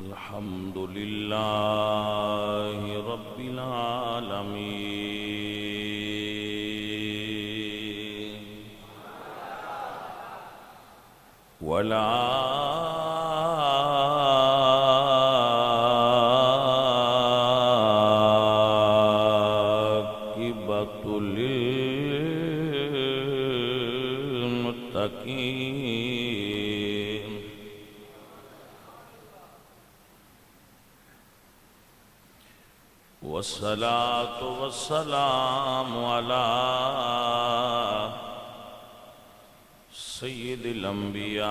الحمد لله رب العالمين والعاقبة للمتقين والصلاة والسلام على سيد الأنبياء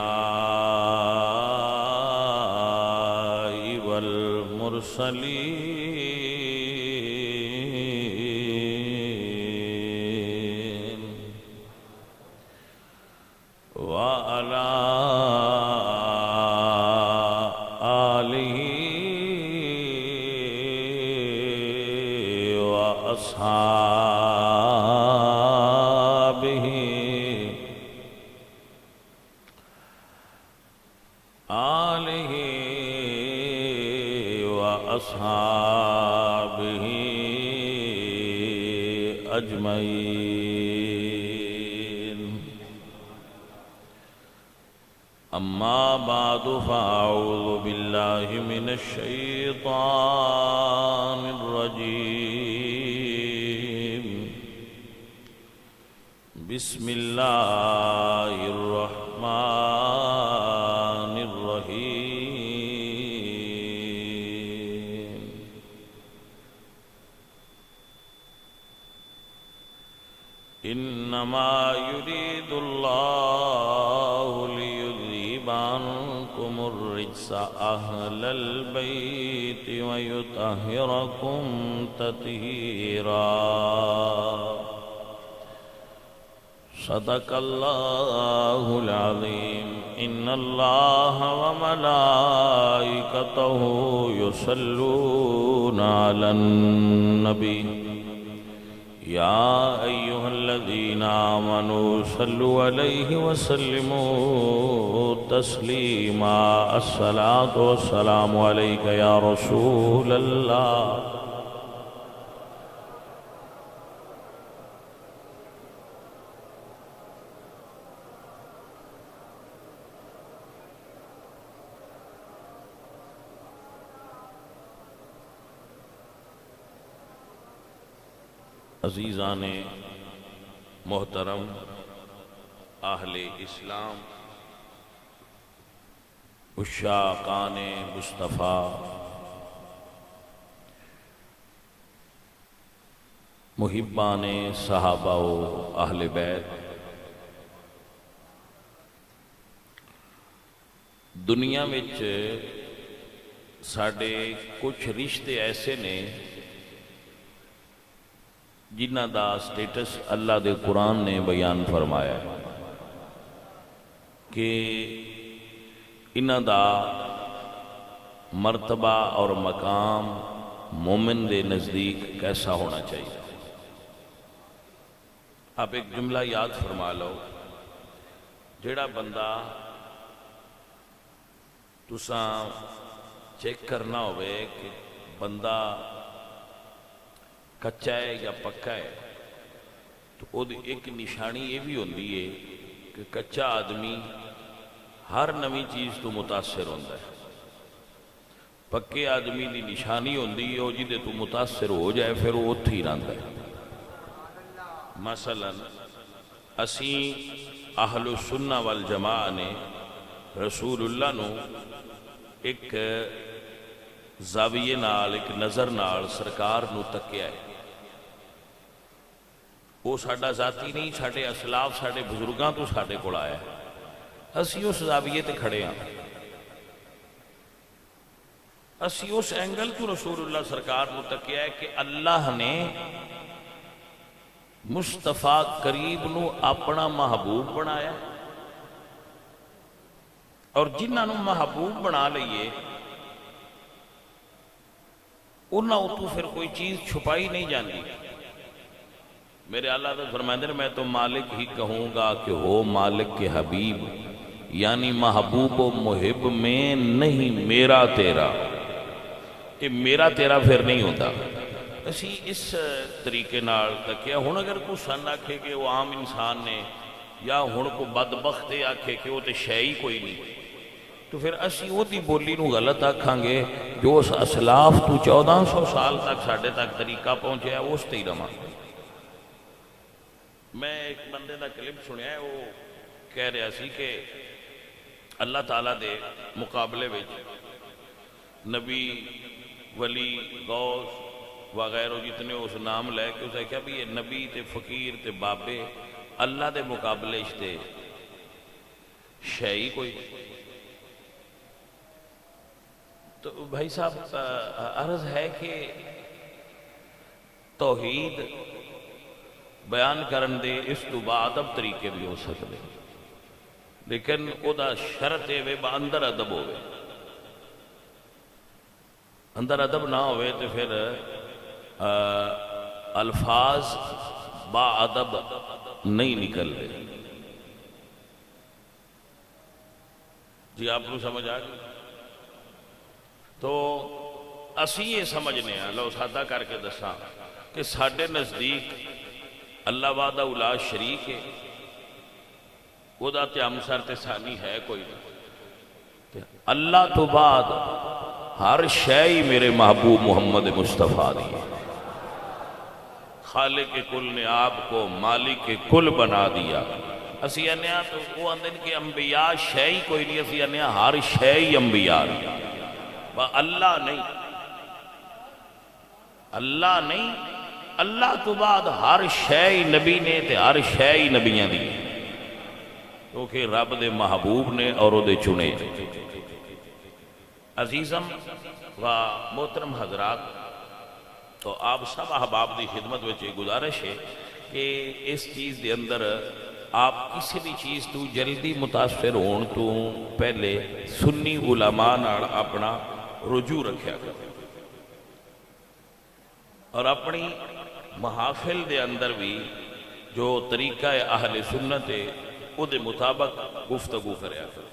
والمرسلين وعلى آله وأصحابه وأصحابه أجمعين. أما بعد فأعوذ بالله من الشيطان الرجيم. بسم الله الرحمن الرحيم. إنما يريد الله ليذهب عنكم الرجس أهل البيت ويطهركم تطهيرا. صدق الله العظيم. إن الله وملائكته يصلون على النبي يا أيها الذين آمنوا صلوا عليه وسلموا تسليما. الصلاة والسلام عليك يا رسول الله. عزیزان محترم، اہل اسلام، عشاقان مصطفیٰ، محبان صحابہ و اہل بیت، دنیا وچ ساڈے کچھ رشتے ایسے نے جنہ دا سٹیٹس اللہ دے قرآن نے بیان فرمایا ہے کہ انہ دا مرتبہ اور مقام مومن دے نزدیک کیسا ہونا چاہیے. آپ ایک جملہ یاد فرما لو. جیڑا بندہ تساں چیک کرنا ہوئے کہ بندہ کچا ہے یا پکا ہے تو وہ ایک نشانی یہ بھی ہوندی ہے کہ کچا آدمی ہر نوی چیز تو متاثر ہوتا ہے. پکے آدمی دی نشانی ہوندی ہے وہ جدے تو متاثر ہو جائے پھر وہ اتھے ہی رہتا ہے. مثلا اسیں اہل السنہ والجماع نے رسول اللہ نو ایک زاویے نال ایک نظر نال سرکار نو تکیا ہے. وہ ساڈا ذاتی نہیں، ساڈے اسلاف ساڈے بزرگاں تو ساڈے کول آیا ہے. اسی اس زاویے تے کھڑے ہاں، اسی اس اینگل تو رسول اللہ سرکار نو تکیا ہے کہ اللہ نے مصطفیٰ قریب نو اپنا محبوب بنایا اور جنہاں نو محبوب بنا لئیے انہاں اتو پھر کوئی چیز چھپائی نہیں جاندی. میرے اللہ تعالیٰ فرمائیں میں تو مالک ہی کہوں گا کہ ہو مالک کے حبیب یعنی محبوب و محب میں نہیں میرا تیرا، یہ میرا تیرا پھر نہیں ہوتا۔ اسی اس طریقے نال تکیا ہن اگر کوئی سن آکھے کہ وہ عام انسان نے، یا ہن کو بدبخت آکھے کہ وہ تے شے ہی کوئی نہیں، تو پھر اسی وہ دی بولی نو غلط آکھاں گے جو اس اسلاف تو 1400 سال تک ساڈے تک طریقہ پہنچیا اس تے ہی رواں۔ میں ایک بندے دا کلپ سنیا ہے، وہ کہہ رہا سی کہ اللہ تعالیٰ دے مقابلے وچ نبی ولی غوث وغیرہ جتنے اس نام لے کے اسے کہا بھی یہ نبی تے فقیر تے بابے اللہ دے مقابلے تے شے کوئی۔ تو بھائی صاحب عرض ہے کہ توحید بیان کرن دے اس تو بعد اب طریقے بھی ہو سکتے، لیکن او دا شرط ہے وہ اندر ادب ہوئے، اندر ادب نہ ہوئے تو پھر الفاظ با ادب نہیں نکل رہے۔ جی آپ کو سمجھ آ گئی؟ تو اسی یہ سمجھنے ہیں، لو سادہ کر کے دساں کہ ساڈے نزدیک اللہ وحدہ لا شریک ہے، وہ دا تے ہمسر تے ثانی ہے کوئی نہیں، اللہ تو بعد ہر شے میرے محبوب محمد مصطفیٰ دی ہے۔ خالق کل نے آپ کو مالک کل بنا دیا۔ اسی انیا تو وہ اندن کے انبیاء شے ہی کوئی نہیں، اسی انیا ہر شے ہی انبیاء نہیں، اللہ نہیں، اللہ نہیں، اللہ تو بعد ہر شے ہی نبی نے تے ہر شے ہی نبیاں دی، کیونکہ رب دے محبوب نے اور او دے چنے۔ عزیزم و محترم حضرات، تو آپ سب احباب دی خدمت وچ گزارش ہے کہ اس چیز دے اندر آپ کسی بھی چیز تو جلدی متاثر ہون تو پہلے سنی علماء نال اپنا رجوع رکھیا کریں، اور اپنی محافل دے اندر بھی جو طریقہ اہل سنت ہے او دے مطابق گفتگو کریا کریں۔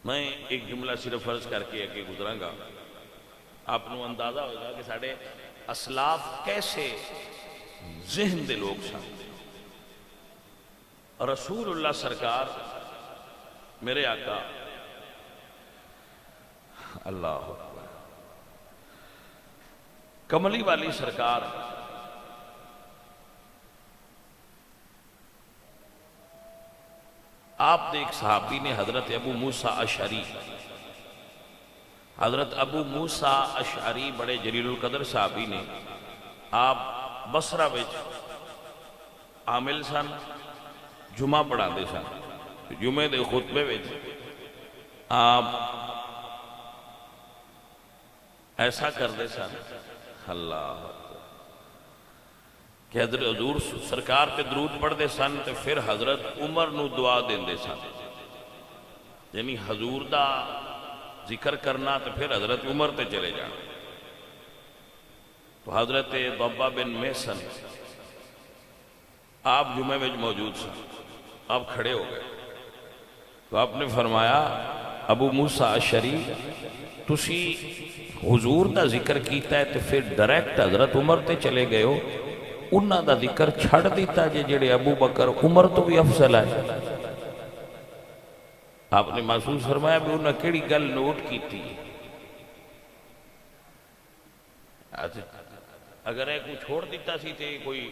میں ایک جملہ صرف فرض کر کے اگے گزراں گا، آپ کو اندازہ ہوگا کہ ساڑھے اسلاف کیسے ذہن دے لوگ سن۔ رسول اللہ سرکار میرے آقا اللہ اکبر کملی والی سرکار آپ دیکھ صحابی نے حضرت ابو موسیٰ اشعری، حضرت ابو موسیٰ اشعری بڑے جلیل القدر صحابی نے، آپ بصرہ وچ عامل سن، جمعہ پڑھا دے سن، جمعے دے خطبے وچ آپ ایسا کر دے سن اللہ کہ حضرت حضور سرکار پہ درود پڑھ دے سن تو پھر حضرت عمر نو دعا دین دے سن، یعنی حضور دا ذکر کرنا تو پھر حضرت عمر تے چلے جانا۔ تو حضرت ضبہ بن محسن آپ جمعہ میں موجود سن، آپ کھڑے ہو گئے تو آپ نے فرمایا ابو موسیٰ اشعری تسی حضور دا ذکر کیتا ہے تو پھر ڈائریکٹ حضرت عمر تے چلے گئے ہو، انہاں دا ذکر چھڑ دیتا جڑے ابو بکر عمر تو بھی افضل ہے۔ آپ نے محسوس فرمایا بھی انہاں کیڑی گل نوٹ کیتی ہے، اگر ایک کو چھوڑ دیتا سی تے کوئی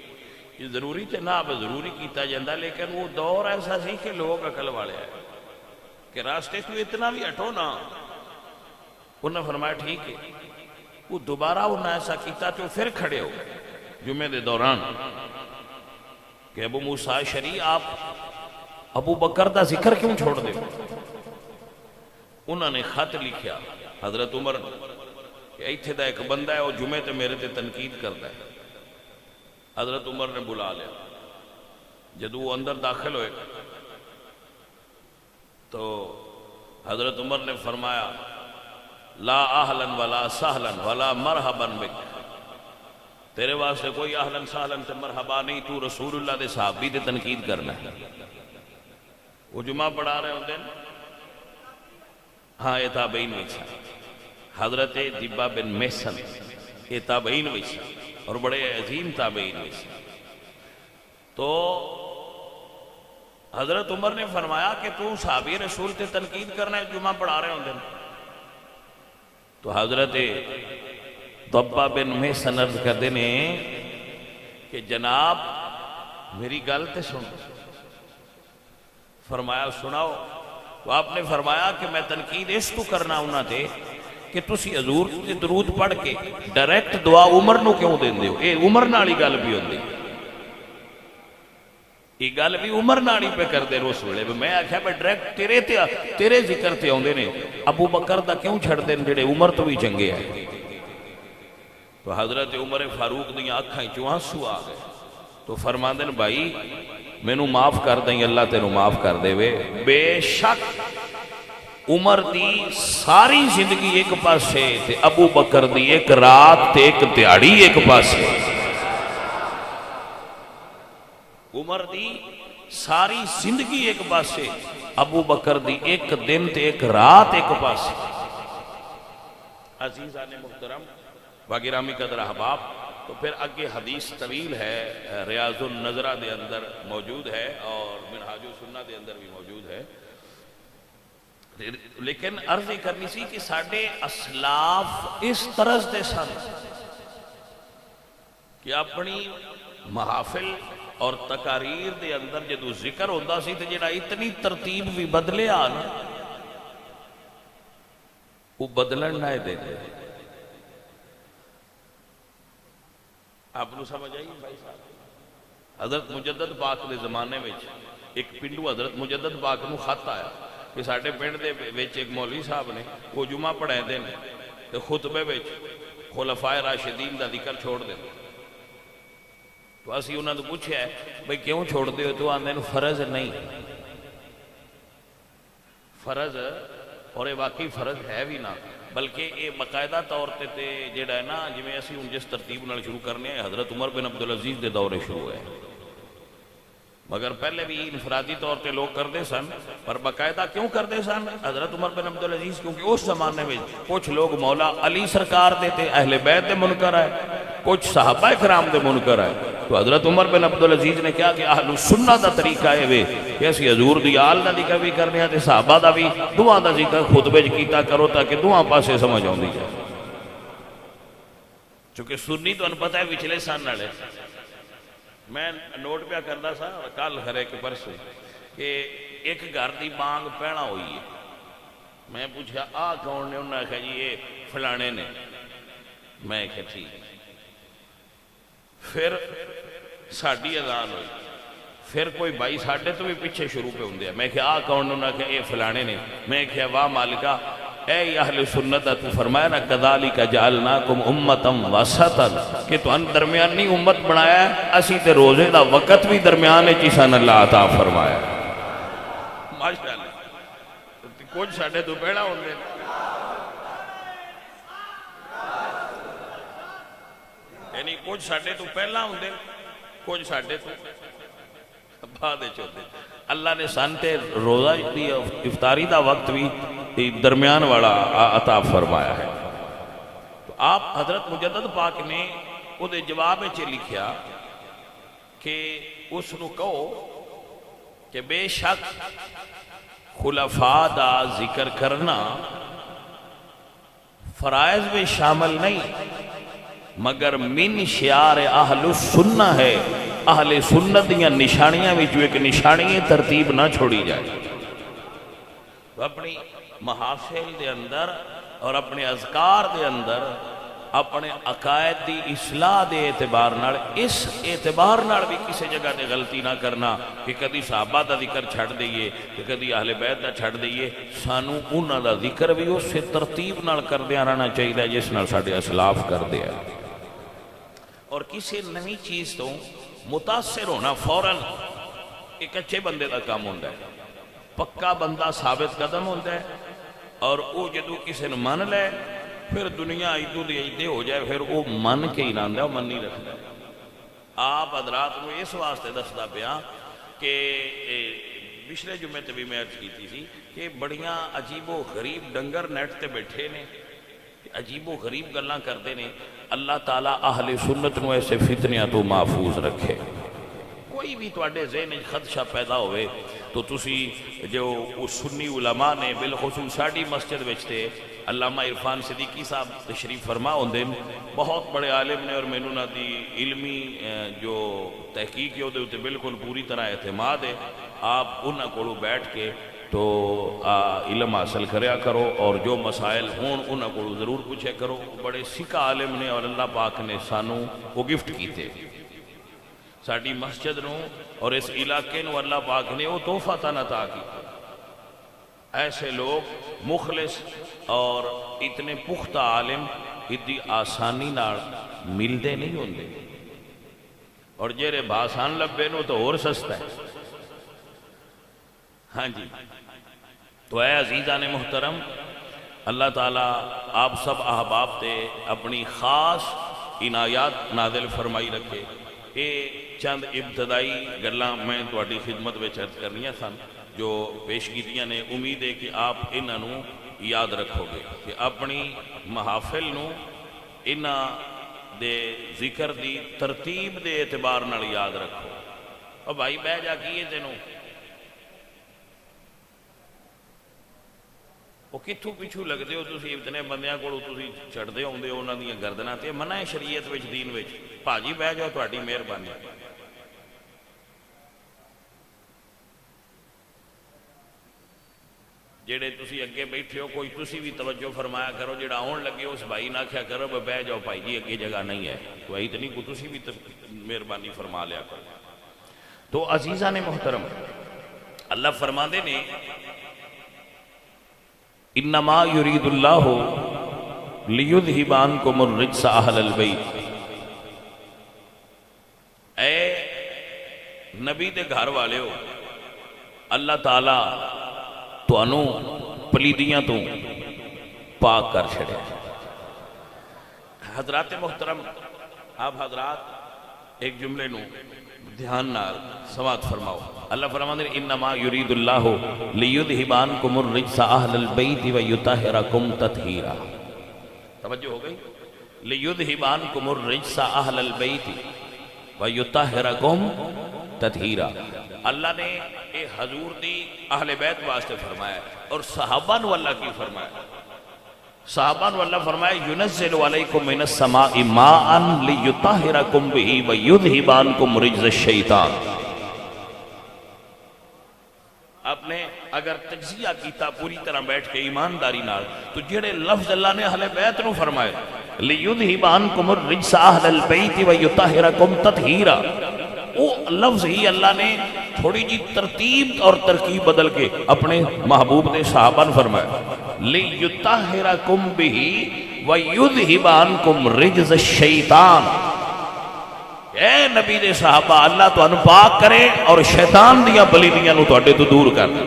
ضروری تے نہ ضروری کیتا جاندہ، لیکن وہ دور ایسا سی کہ لوگ عقل والے ہیں کہ راستے تو اتنا بھی ہٹو نا۔ انہوں نے فرمایا ٹھیک ہے، وہ دوبارہ انہوں نے ایسا کیتا تو پھر کھڑے ہو گئے جمعے دے دوران کہ ابو موسیٰ اشعری آپ ابو بکر دا ذکر کیوں چھوڑ دے؟ انہوں نے خط لکھیا حضرت عمر کہ ایتھے دا ایک بندہ ہے وہ جمعے تے میرے تے تنقید کرتا ہے۔ حضرت عمر نے بلا لیا، جدو وہ اندر داخل ہوئے تو حضرت عمر نے فرمایا لا اہلا ولا سہلا ولا مرحبا بک، تیرے واسطے کوئی اہلن سہلن تے مرحبا نہیں، تو رسول اللہ دے صحابی دے تنقید کرنا ہے۔ وہ جمعہ پڑھا رہے ہوندے نا، ہاں یہ تابعین میں سے حضرت دبا بن محسن، یہ تابعین میں سے اور بڑے عظیم تابعین میں سے۔ تو حضرت عمر نے فرمایا کہ تو صحابی رسول تے تنقید کرنا ہے، جمعہ پڑھا رہے ہوندے نا۔ تو حضرت دبا بن محسن عرض کر دینے کہ جناب میری گل تے سن۔ فرمایا سناؤ۔ تو آپ نے فرمایا کہ میں تنقید اس تو کرنا ہونا تھے کہ تسی حضور تے درود پڑھ کے ڈائریکٹ دعا عمر نو کیوں دین دیو؟ اے عمر نالی گل بھی ہوندی، یہ گل بھی عمر نالی پہ کر دے روس ویلے۔ میں آکھیا میں ڈائریکٹ تیرے ذکر تے ہوندے نے، ابو بکر دا کیوں چھڑ دین جڑے عمر تو بھی چنگے ہیں؟ تو حضرت عمر فاروق دیاں اکھاں چوں آنسو آ گئے۔ تو فرماندن بھائی مینوں معاف کر دیں، اللہ تینوں معاف کر دے وے۔ بے شک عمر دی ساری زندگی ایک پاسے تے ابو بکر دی ایک رات تے ایک دیہاڑی ایک پاسے۔ عمر دی ساری زندگی ایک پاسے، ابو بکر دی ایک دن تے ایک رات ایک پاسے۔ عزیزان محترم واگرامی قدر احباب، تو پھر آگے حدیث طویل ہے، ریاض النظرہ دے اندر موجود ہے اور منہاج السنہ دے اندر بھی موجود ہے۔ لیکن عرض کرنی سی کہ ساڑھے اسلاف اس طرز دے سن کہ اپنی محافل اور تقاریر دے اندر جدو ذکر ہوندہ سی تے جڑا اتنی ترتیب بھی بدلے آنا وہ بدلن نہ دے دے۔ آپ نے سمجھ آئی بھائی صاحب؟ حضرت مجدد پاک دے زمانے میں ایک پنڈو حضرت مجدد پاک نو خط آیا کہ ساڑھے پنڈ دے ویچ ایک مولوی صاحب نے وہ جمعہ پڑھائے دے نے تو خطبے ویچ خلفائے راشدین دا ذکر چھوڑ دے۔ تو اسی انہوں نے پوچھا ہے بھئی کیوں چھوڑ دے ہو؟ تو آندے فرض نہیں، فرض اور یہ واقعی فرض ہے بھی نہ، بلکہ یہ باقاعدہ طور تے جڑا ہے نا جویں اسی ہن جس ترتیب نال شروع کرنے ہیں حضرت عمر بن عبدالعزیز دے دورے شروع ہے، مگر پہلے بھی انفرادی طور تے لوگ کردے سن، پر باقاعدہ کیوں کردے سن حضرت عمر بن عبدالعزیز؟ کیونکہ اس زمانے میں کچھ لوگ مولا علی سرکار دے تے اہل بیت دے منکر آئے، کچھ صحابہ کرام دے منکر آئے۔ تو حضرت عمر بن عبدالعزیز نے کیا کہ اہل سنہ دا طریقہ ہے وے کہ اسی حضور دی آل دا ذکر بھی کرنے ہیں صحابہ دا بھی دعا دا ذکر خطبے کیتا کرو تاکہ دعا پاسے سمجھ آؤں دی جائے۔ چونکہ سنی تو ان پتہ ہے پچھلے سن والے، میں نوٹ پہ کردا سا کل خرے کے پرسوں کہ ایک گھر دی بانگ پہنا ہوئی ہے، میں پوچھا آ کون نے؟ انہوں نے کہا جی یہ فلانے نے۔ میں کہا ٹھیک۔ پھر ساڑھی اذان ہوئی، پھر کوئی بھائی ساڑھے تو بھی پیچھے شروع پہ ہوندے ہیں۔ میں کہا آ کون نے؟ انہوں نے کہا یہ فلانے نے۔ میں کہا واہ مالکہ، اے اہل سنت تو فرمایا نا کذالک جعلناکم امتا وسطا کہ تو ان درمیانی امت بنایا ہے، اسی تے روزے دا وقت بھی درمیانے چیسان اللہ عطا فرمایا۔ ماشاءاللہ کچھ ساڑھے تو پہلا ہوندے، یعنی کچھ ساڑھے تو پہلا ہوندے، کچھ ساڑھے تو بعد ہوندے۔ اللہ نے سانتے روزہ دی افطاری دا وقت بھی درمیان والا عطا فرمایا ہے۔ تو آپ حضرت مجدد پاک نے وہ دے جواب میں لکھیا کہ اس نو کہو کہ بے شک خلفاء دا ذکر کرنا فرائض میں شامل نہیں مگر من شعار اہل السنہ ہے، اہل سنت دیاں نشانیاں بھی جو ایک نشانی ترتیب نہ چھوڑی جائے۔ تو اپنی محافل دے اندر اور اپنے اذکار دے اندر اپنے عقائد دی اصلاح دے اعتبار نال اس اعتبار نال بھی کسی جگہ دے غلطی نہ کرنا کہ کدی صحابہ دا ذکر چھڑ دئیے کہ کدی اہل بیت دا چھڑ دئیے، سانو انہاں دا ذکر بھی اس سے ترتیب نال کر دیا رہنا چاہیے جس نال ساڑھے اسلاف کر دیا۔ اور کسی نئی چیز تو متاثر ہونا فوراً ایک اچھے بندے دا کام ہوندہ ہے، پکا بندہ ثابت قدم ہوندہ ہے، اور او جدو کسی نے مان لے پھر دنیا ادو دی ادے ہو جائے پھر وہ من کے ہی نہ آتا، وہ من نہیں رکھتا۔ آپ حضرات کو اس واسطے دستا پیا کہ پچھلے جمعے تے بھی میں عرض کیتی سی کہ بڑیاں عجیب و غریب ڈنگر نیٹ تے بیٹھے نے، عجیب و غریب گلاں کرتے نے۔ اللہ تعالیٰ اہل سنت نو ایسے فتنیاں تو محفوظ رکھے۔ کوئی بھی تواڈے ذہن وچ خدشہ پیدا ہوئے تو تسی جو سنی علماء نے، بالخصوص ساڈی مسجد وچ تے علامہ عرفان صدیقی صاحب تشریف فرما ہوندے نے، بہت بڑے عالم نے، اور مینوں انہاں دی علمی جو تحقیق ہے وہ بالکل پوری طرح اعتماد ہے۔ آپ انہاں کولوں بیٹھ کے تو علم حاصل کریا کرو، اور جو مسائل ہون انہاں کولوں ضرور پوچھے کرو۔ بڑے سکھ عالم نے، اور اللہ پاک نے سانوں وہ گفٹ کیتے، ساڈی مسجد نو اور اس علاقے نو اللہ پاک نے وہ تحفہ عطا کیتا۔ ایسے لوگ مخلص اور اتنے پختہ عالم اتنی آسانی نال ملتے نہیں ہوندے، اور جیرے بھاسان لبے نو تو اور سستا ہے۔ ہاں جی، تو اے عزیزان محترم، اللہ تعالیٰ آپ سب احباب تے اپنی خاص عنایات نازل فرمائی رکھے۔ یہ چند ابتدائی گلاں میں تواڈی خدمت وچ عرض کرنیاں سن جو پیش کیتیاں نے۔ امید ہے کہ آپ انہاں نو یاد رکھو گے کہ اپنی محافل نو انہاں دے ذکر دی ترتیب دے اعتبار نال یاد رکھو۔ اور بھائی بہ جا کیے تینوں وہ کتھوں پیچھو لگتے ہو تسی اتنے بندیاں کو تسی چڑھتے ہوندے ہو انہاں دیاں گردناں تے؟ منع ہے شریعت وچ، دین وچ۔ بھاجی بہ جاؤ، تہاڈی مہربانی۔ جڑے تسی اگے بیٹھے ہو کوئی تسی بھی توجہ فرمایا کرو، جڑا آن لگے اس بھائی نہ کیا کرو بہ جاؤ بھائی جی اگے جگہ نہیں ہے، تو اتنی کو تسی بھی مہربانی فرما لیا کرو۔ تو عزیزان محترم، اللہ فرماندے نے انما یرید اللہ لیذھب عنکم الرجس اہل البیت۔ اے نبی دے گھر والے ہو، اللہ تعالیٰ تانوں پلیدیاں تو پاک کر چھڑے۔ حضرات محترم، آپ حضرات ایک جملے نو دھیان نال سماعت فرماؤ۔ اللہ فرماتے ہیں انما یرید اللہ لیذھب عنکم الرجس اہل البیت ویطہرکم تطہیرا۔ توجہ ہو گئی؟ لیذھب عنکم الرجس اہل البیت ویطہرکم تطہیرا۔ اللہ نے اے حضور دی اہل بیت واسطے فرمایا ہے، اور صحابہ نو اللہ کی فرمایا، صحابہ نو اللہ فرمایا ینزل علیکم من السماء ماء لیطہرکم بہ ویذھب عنکم رجز الشیطان۔ آپ نے اگر تجزیہ کیتا پوری طرح بیٹھ کے ایمانداری نال، تو جڑے لفظ اللہ نے اہل بیت نو فرمائے لیذھب عنکم الرجس اہل البیت ویطہرکم تطہیرا، وہ لفظ ہی اللہ نے تھوڑی جی ترتیب اور ترکیب بدل کے اپنے محبوب نے صحابہ نے فرمایا لیطہرکم بہ ویذھب عنکم رجز الشیطان۔ اے نبی دے صحابہ، اللہ تو انو پاک کرے اور شیطان دیا بلیدیاں نو توڑے تو دور کر دے۔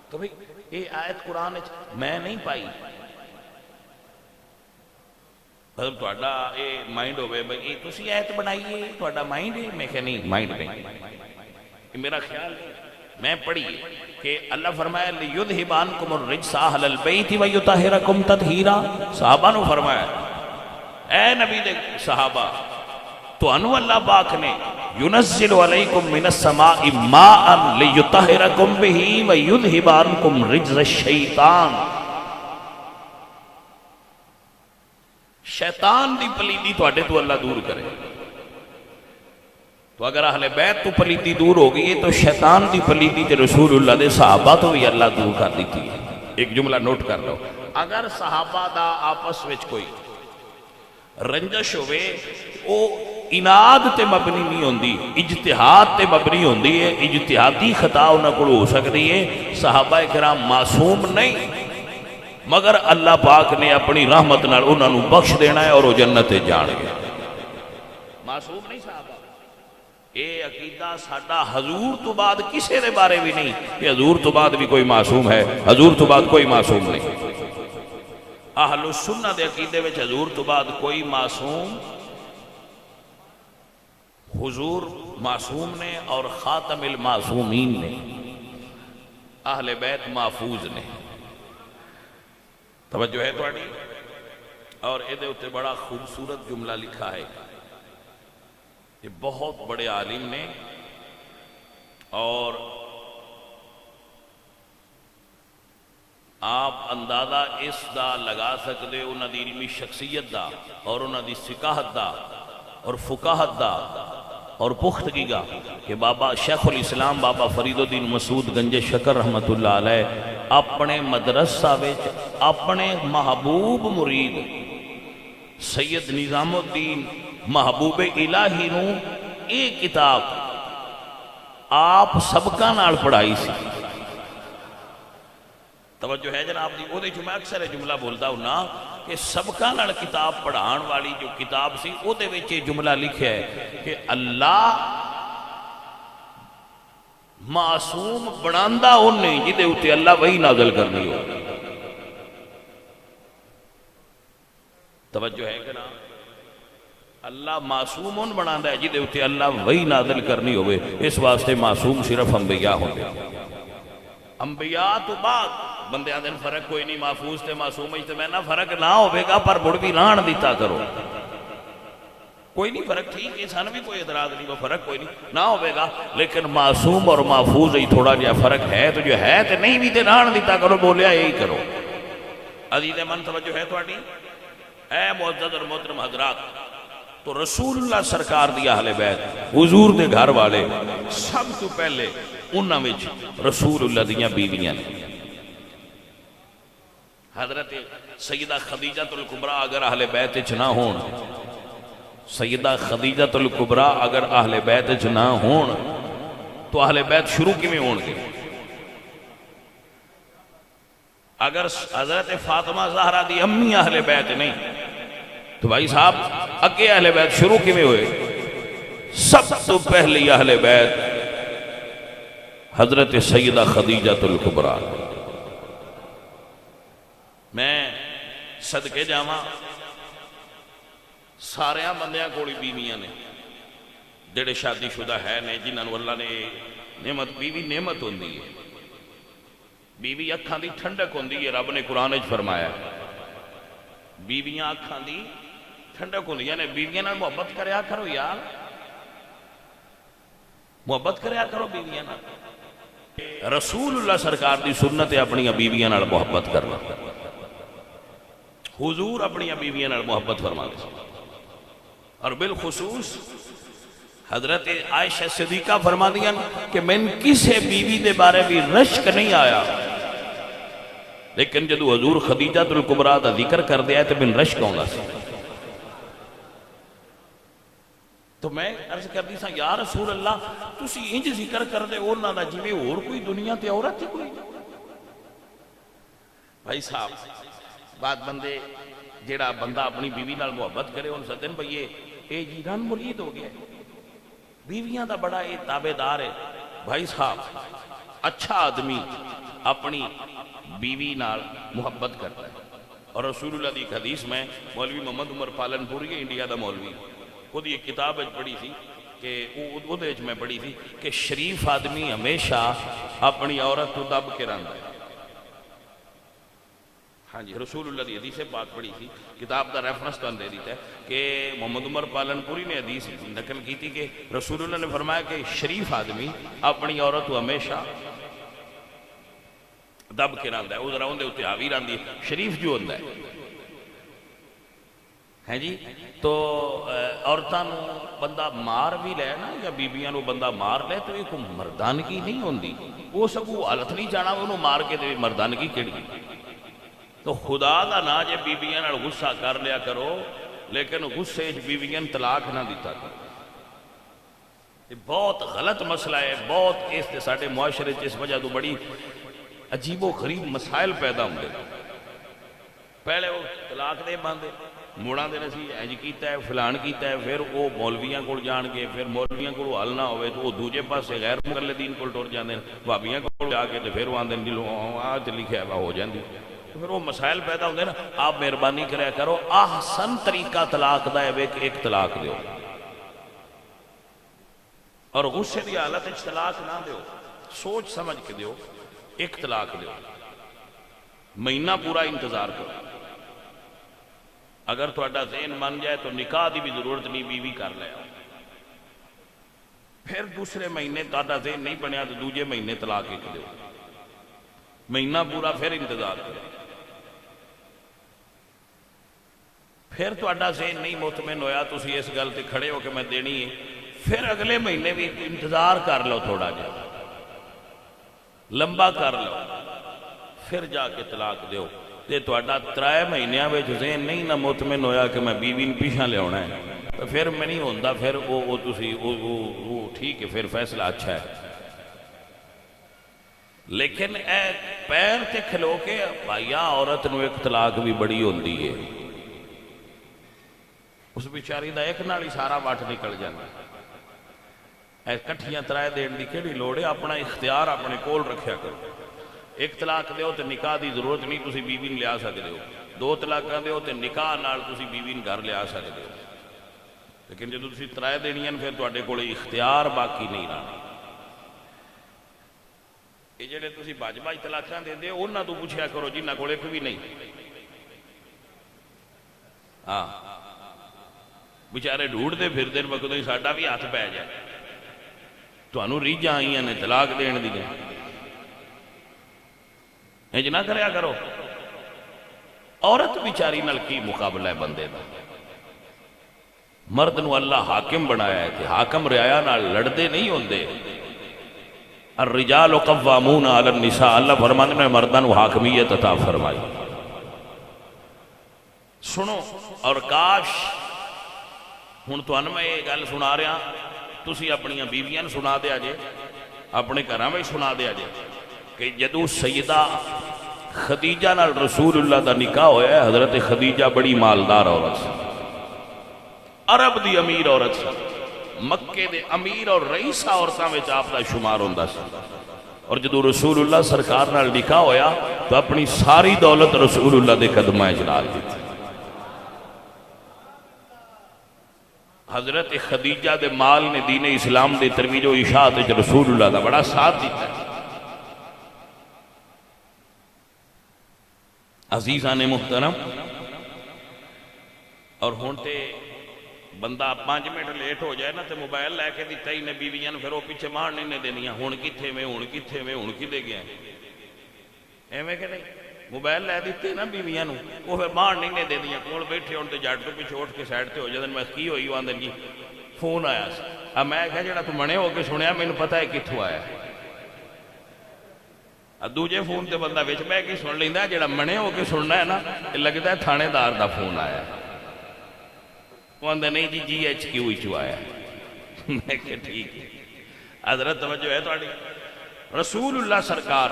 تو بھئی یہ آیت قرآن میں نہیں پائی، مطلب توڑا یہ مائنڈ ہوئے بھئی یہ تسی آیت بنائیے توڑا مائنڈ ہے؟ میں کہا نہیں، مائنڈ نہیں، یہ میرا خیال ہے، میں پڑھی کہ اللہ فرمایا لیذھب عنکم الرجس اہل البیت ویطہرکم تطہیرا۔ صحابہ نو فرمایا اے نبی دے صحابہ، تو انو اللہ پاک نے ینزل علیکم من السماء ماء لیطہرکم بہ ویذھب عنکم رجز الشیطان۔ شیطان دی پلیدی توڑے تو اللہ دور کرے۔ تو اگر اہل بیت تو پلیدی دور ہو گئی تو شیطان دی پلیدی تے رسول اللہ دے صحابہ تو بھی اللہ دور کر دیتی ہے۔ ایک جملہ نوٹ کر لو، اگر صحابہ دا آپس وچ کوئی رنجش ہوئے او اناد تے مبنی نہیں ہوندی، اجتہاد تے مبنی ہوندی ہے، اجتہادی خطا انہاں کو ہو سکتی ہے۔ صحابہ کرام معصوم نہیں، مگر اللہ پاک نے اپنی رحمت نال انہاں نو بخش دینا ہے اور وہ جنت جان گے۔ معصوم نہیں صحابہ، اے عقیدہ ساڈا حضور تو بعد کسے دے بارے بھی نہیں کہ حضور تو بعد بھی کوئی معصوم ہے، حضور تو بعد کوئی معصوم نہیں۔ اہل السنہ دے عقیدے وچ حضور تو بعد کوئی معصوم، حضور معصوم نے اور خاتم المعصومین نے، اہل بیت محفوظ نے. توجہ ہے تھوڑی؟ اور یہ اتنے بڑا خوبصورت جملہ لکھا ہے. یہ بہت بڑے عالم نے اور آپ اندازہ اس دا لگا سکتے انہاں دی علمی شخصیت دا اور انہاں دی ثقاہت دا اور فقاہت دا اور پختگی کا کہ بابا شیخ الاسلام بابا فرید الدین مسعود گنج شکر رحمت اللہ علیہ اپنے مدرسہ وچ اپنے محبوب مرید سید نظام الدین محبوب الہی نو ایک کتاب آپ سبقہ نال پڑھائی سی. توجہ ہے جناب دی؟ وہ جو میں اکثر جملہ بولتا ہوں نا کہ سبقہ نال کتاب پڑھان والی جو کتاب سی وہ دے وچ یہ جملہ لکھا ہے کہ اللہ معصوم بناندا انہیں جدے اتے اللہ وہی نازل کرنی ہو. توجہ ہے کہ نا؟ اللہ معصوم ان بناندا ہے جدے اتے اللہ وہی نازل کرنی ہوئے. اس واسطے معصوم صرف انبیاء ہوندے. انبیاء تو بعد بندے آدھے فرق کوئی نہیں، محفوظ تے معصوم ہے میں نہ فرق نہ ہوئے گا پر مڑ بھی ران دیتا کرو. کوئی نہیں فرق، ٹھیک ہے سان بھی کوئی اعتراض نہیں، وہ فرق کوئی نہیں نہ ہوئے گا، لیکن معصوم اور محفوظ ہی تھوڑا جہا فرق ہے. تو جو ہے تو نہیں بھی تے ران دیتا کرو، بولیا یہی کرو. عزیز من توجہ ہے تھوڑی؟ اے معزز اور محترم حضرات، تو رسول اللہ سرکار دی اہل بیت حضور دے گھر والے سب تو پہلے انہاں وچ رسول اللہ دیاں بیویاں نے. حضرت سیدہ خدیجہ الکبریٰ اگر اہل بیت وچ نہ ہون، سیدہ خدیجہ الکبریٰ اگر اہل بیت وچ نہ ہون تو اہل بیت شروع کیویں ہون گے؟ اگر حضرت فاطمہ زہرا دی امی اہل بیت نہیں تو بھائی صاحب اگے اہل بیت شروع کیویں ہوئے؟ سب تو پہلی اہل بیت حضرت سیدہ خدیجہ الکبریٰ. میں صدقے جاواں ساریاں بندیاں کوئی بیویاں نے جڑے شادی شدہ ہے نے جنہاں اللہ نے نعمت، بیوی نعمت ہوندی ہے، بیوی اکھاں دی ٹھنڈک ہوندی ہے. رب نے قرآن وچ فرمایا بیویاں اکھاں دی ٹھنڈک ہوندی، یعنی بیویاں نال محبت کریا کرو یار، محبت کریا کرو بیویاں نال. رسول اللہ سرکار دی سنت ہے اپنی بیویاں نال محبت کرنا. حضور اپنی بیویاں نال محبت فرماتے اور بالخصوص حضرت عائشہ صدیقہ فرما دیا کہ میں کسے بیوی دے بارے بھی رشک نہیں آیا، لیکن جدو حضور خدیجہ الکبریٰ دا ذکر کر دیا ہے تو میں رشک آؤں گا سی. تو میں عرض کر دی سا یا رسول اللہ تسی انج ذکر کر دے اونا دا جویں اور کوئی دنیا تے عورت ہی کوئی. بھائی صاحب بات بندے جیڑا بندہ اپنی بیوی نال محبت کرے ان سدن بھئیے اے جیران مرید ہو گیا ہے، بیویاں دا بڑا اے تابعدار ہے. بھائی صاحب اچھا آدمی اپنی بیوی نال محبت کرتا ہے. اور رسول اللہ دی ایک حدیث میں مولوی محمد عمر پالن پوری انڈیا دا مولوی خود یہ کتاب پڑھی تھی کہ وہ میں پڑھی تھی کہ شریف آدمی ہمیشہ اپنی عورت کو دب کے رہتا ہے. ہاں جی رسول اللہ دی حدیث سے بات پڑھی تھی، کتاب دا ریفرنس تو دے دیتا ہے کہ محمد عمر پالن پوری نے حدیث نقل کی تھی کہ رسول اللہ نے فرمایا کہ شریف آدمی اپنی عورت کو ہمیشہ دب کے رہتا ہے، وہ ذرا اندے اتنے حاوی رہتی ہے. شریف جو ہوتا ہے جی تو عورتاں بندہ مار بھی لے نا یا بیبیاں نو بندہ مار لے تو ایک مردانگی نہیں ہوندی، وہ سب وہ حالت نہیں جانا انہوں مار کے دے مردانگی کیڑی. تو خدا دا نا جے بیبیاں نال غصہ کر لیا کرو لیکن غصے بیبیاں طلاق نہ دیتا کرو. یہ بہت غلط مسئلہ ہے، بہت اس ساڈے معاشرے اس وجہ تو بڑی عجیب و غریب مسائل پیدا ہوں گے. پہلے وہ طلاق دے باندھے موڑاں دے نسی انج کیتا ہے فلان کیتا ہے، پھر وہ مولویاں کول جان گے، پھر مولویاں کول حل نہ ہوئے تو وہ دوجے پاسے غیر مقلدین کول ٹر جاندے، بھابیاں کول جا کے تے پھر وہ آندے نے آ تے لکھیا ہے ہو جاندی. پھر وہ مسائل پیدا ہوتے نا. آپ مہربانی کریا کرو احسن طریقہ طلاق دا ہے کہ ایک طلاق دیو اور غصے دی حالت وچ طلاق نہ دیو, سوچ سمجھ کے دیو, ایک طلاق دیو, مہینہ پورا انتظار کرو. اگر تھوڑا ذہن من جائے تو نکاح دی بھی ضرورت نہیں, بیوی کر لیا. پھر دوسرے مہینے تھوڑا ذہن نہیں بنیا تو دوجے مہینے طلاق ایک دیو, مہینہ پورا پھر انتظار کرو. پھر تھوڑا ذہن نہیں مطمئن ہویا تو اسی اس گل تے کھڑے ہو کہ میں دینی ہے, پھر اگلے مہینے بھی انتظار کر لو, تھوڑا جا لمبا کر لو, پھر جا کے طلاق دیو. تے تھوڑا 3 مہینیاں وچ ذہن نہیں نہ مطمئن ہویا کہ میں بیوی نے پیچھے لے آنا ہے تو پھر میں نہیں ہوندا, پھر وہ تسی وہ ٹھیک ہے, پھر فیصلہ اچھا ہے. لیکن اے پیر تے کھلو کے بھائیا عورت نو ایک طلاق بھی بڑی ہوندی ہے, اس بیچاری دا ایک نال ہی سارا وٹ نکل جانا. اے کٹھیاں 3 دین دی کیڑی لوڑ ہے, اپنا اختیار اپنے کول رکھیا کرو. ایک طلاق دیو تے نکاح دی ضرورت نہیں, تسی بیوی نے لیا سکتے ہو. 2 طلاقاں دیو تے نکاح نال تسی بیوی نے گھر لیا سکتے ہو. لیکن جدو تسی 3 دینیاں پھر تواڈے کول اختیار باقی نہیں رہنا. یہ جڑے تسی بھج طلاقاں دیندے ہو انہاں تو پوچھیا کرو جنہاں کول ایک بھی نہیں. ہاں بیچارے ڈھونڈتے پھردے مقدم ساڈا بھی ہاتھ پی جائے, تانوں ریجاں آئیاں نے طلاق دین دی. انج نہ کریا کرو. عورت بیچاری نال کی مقابلہ ہے بندے دا. مرد نو اللہ حاکم بنایا ہے کہ حاکم رعایا نال لڑدے نہیں ہوندے. الرجال قوامون علی النساء, اللہ فرماندے نے مرداں نو حاکمیت عطا فرمائی. سنو اور کاش ہن تانوں میں یہ گل سنا رہا, تسی اپنیاں بیویاں سنا دیا جے, اپنے گھراں وچ سنا دیا جے کہ جدو سیدہ خدیجہ نال رسول اللہ دا نکاح ہویا ہے. حضرت خدیجہ بڑی مالدار عورت سی, عرب دی امیر عورت سی, مکے دے امیر اور رئیس عورتاں وچ آپ دا شمار ہوندا سی. اور جدو رسول اللہ سرکار نال نکاح ہویا تو اپنی ساری دولت رسول اللہ دے قدماں وچ ڈال دتی. حضرت خدیجہ دے مال نے دین اسلام دے ترویج و اشاعت وچ رسول اللہ دا بڑا ساتھ دیتا ہے. عزیزان محترم, اور ہون تے بندہ 5 منٹ لیٹ ہو جائے نا تے موبائل لے کے دیتا ہی نے بیویاں پھر وہ پیچھے مار نہیں دینیاں, ہون کتھے میں ہون کتھے میں ہون کدے گیا ایویں کہ نہیں. موبائل لے دیتے نا بیویاں نو, وہ پھر مار نہیں دینیاں, کول بیٹھے ہون تے جٹ تو پیچھے اٹھ کے سائڈ تے ہو جاندے. میں کی ہوئی آندے جی فون آیا سی, اب میں کہا جڑا تو منے ہو کے سنیا مینوں پتہ ہے کتھوں آیا. دوجے فون تے بندہ وچ بہ کے سن لیندا, جڑا منے ہو کے سننا ہے نا لگتا ہے تھانے دار دا فون آیا. وہ آندے نہیں جی جی ایچ کیو وچوں آیا. میں کہ ٹھیک ہے. حضرت توجہ ہے تہاڈی. رسول اللہ سرکار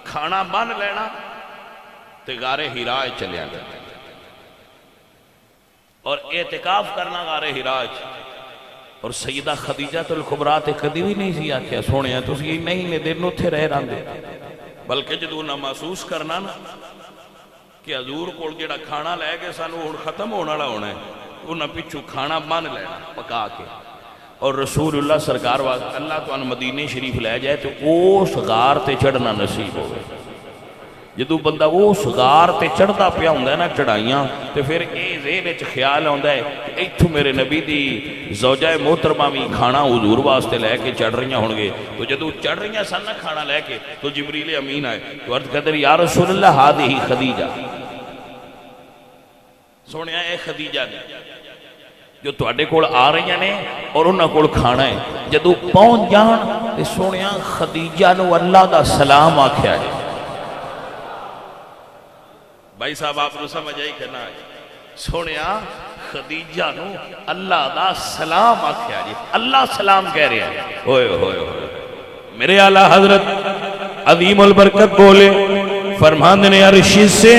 کھانا بن لینا تے غار حراء چلے آندے اور اعتکاف کرنا غار حراء. اور سیدہ خدیجہ الکبریٰ تے کدی بھی نہیں سی آکھیا سونے تسی نہیں دن اتھے رہ راندے, بلکہ جدو نہ محسوس کرنا نا کہ حضور کول جڑا کھانا لے کے سانو ہن ختم ہونے والا ہونا ہے, انہاں پچھو کھانا بن لینا پکا کے. اور رسول اللہ سرکار واسطے اللہ تو مدینے شریف لے جائے تو اس غار تے چڑھنا نصیب ہوئے. جدو بندہ اس غار تے چڑھتا پیا ہوندا ہے نا چڑھائیاں, تو پھر اے ذہن وچ خیال آوندا ہے کہ ایتھوں میرے نبی دی زوجہ محترمہ بھی کھانا حضور واسطے لے کے چڑھ رہی ہون گے. تو جدو چڑھ رہی سن نا کھانا لے کے تو جبریل امین آئے تو عرض کہتے یا رسول اللہ ہادی خدیجہ, سونے اے خدیجہ نے جو تواڈے کول آ رہی نے اور انہاں کول کھانا ہے. جدو پہنچ جان تے سونے خدیجہ نو اللہ دا سلام آکھیا ہے. بھائی صاحب آپ نے سمجھ آئی کہ نہ آئی؟ سونیا خدیجہ نو اللہ دا سلام آکھیا جی, اللہ سلام کہہ رہے ہیں. ہوئے ہوئے ہوئے میرے اعلیٰ حضرت عظیم البرکت بولے فرماندے نے عرش سے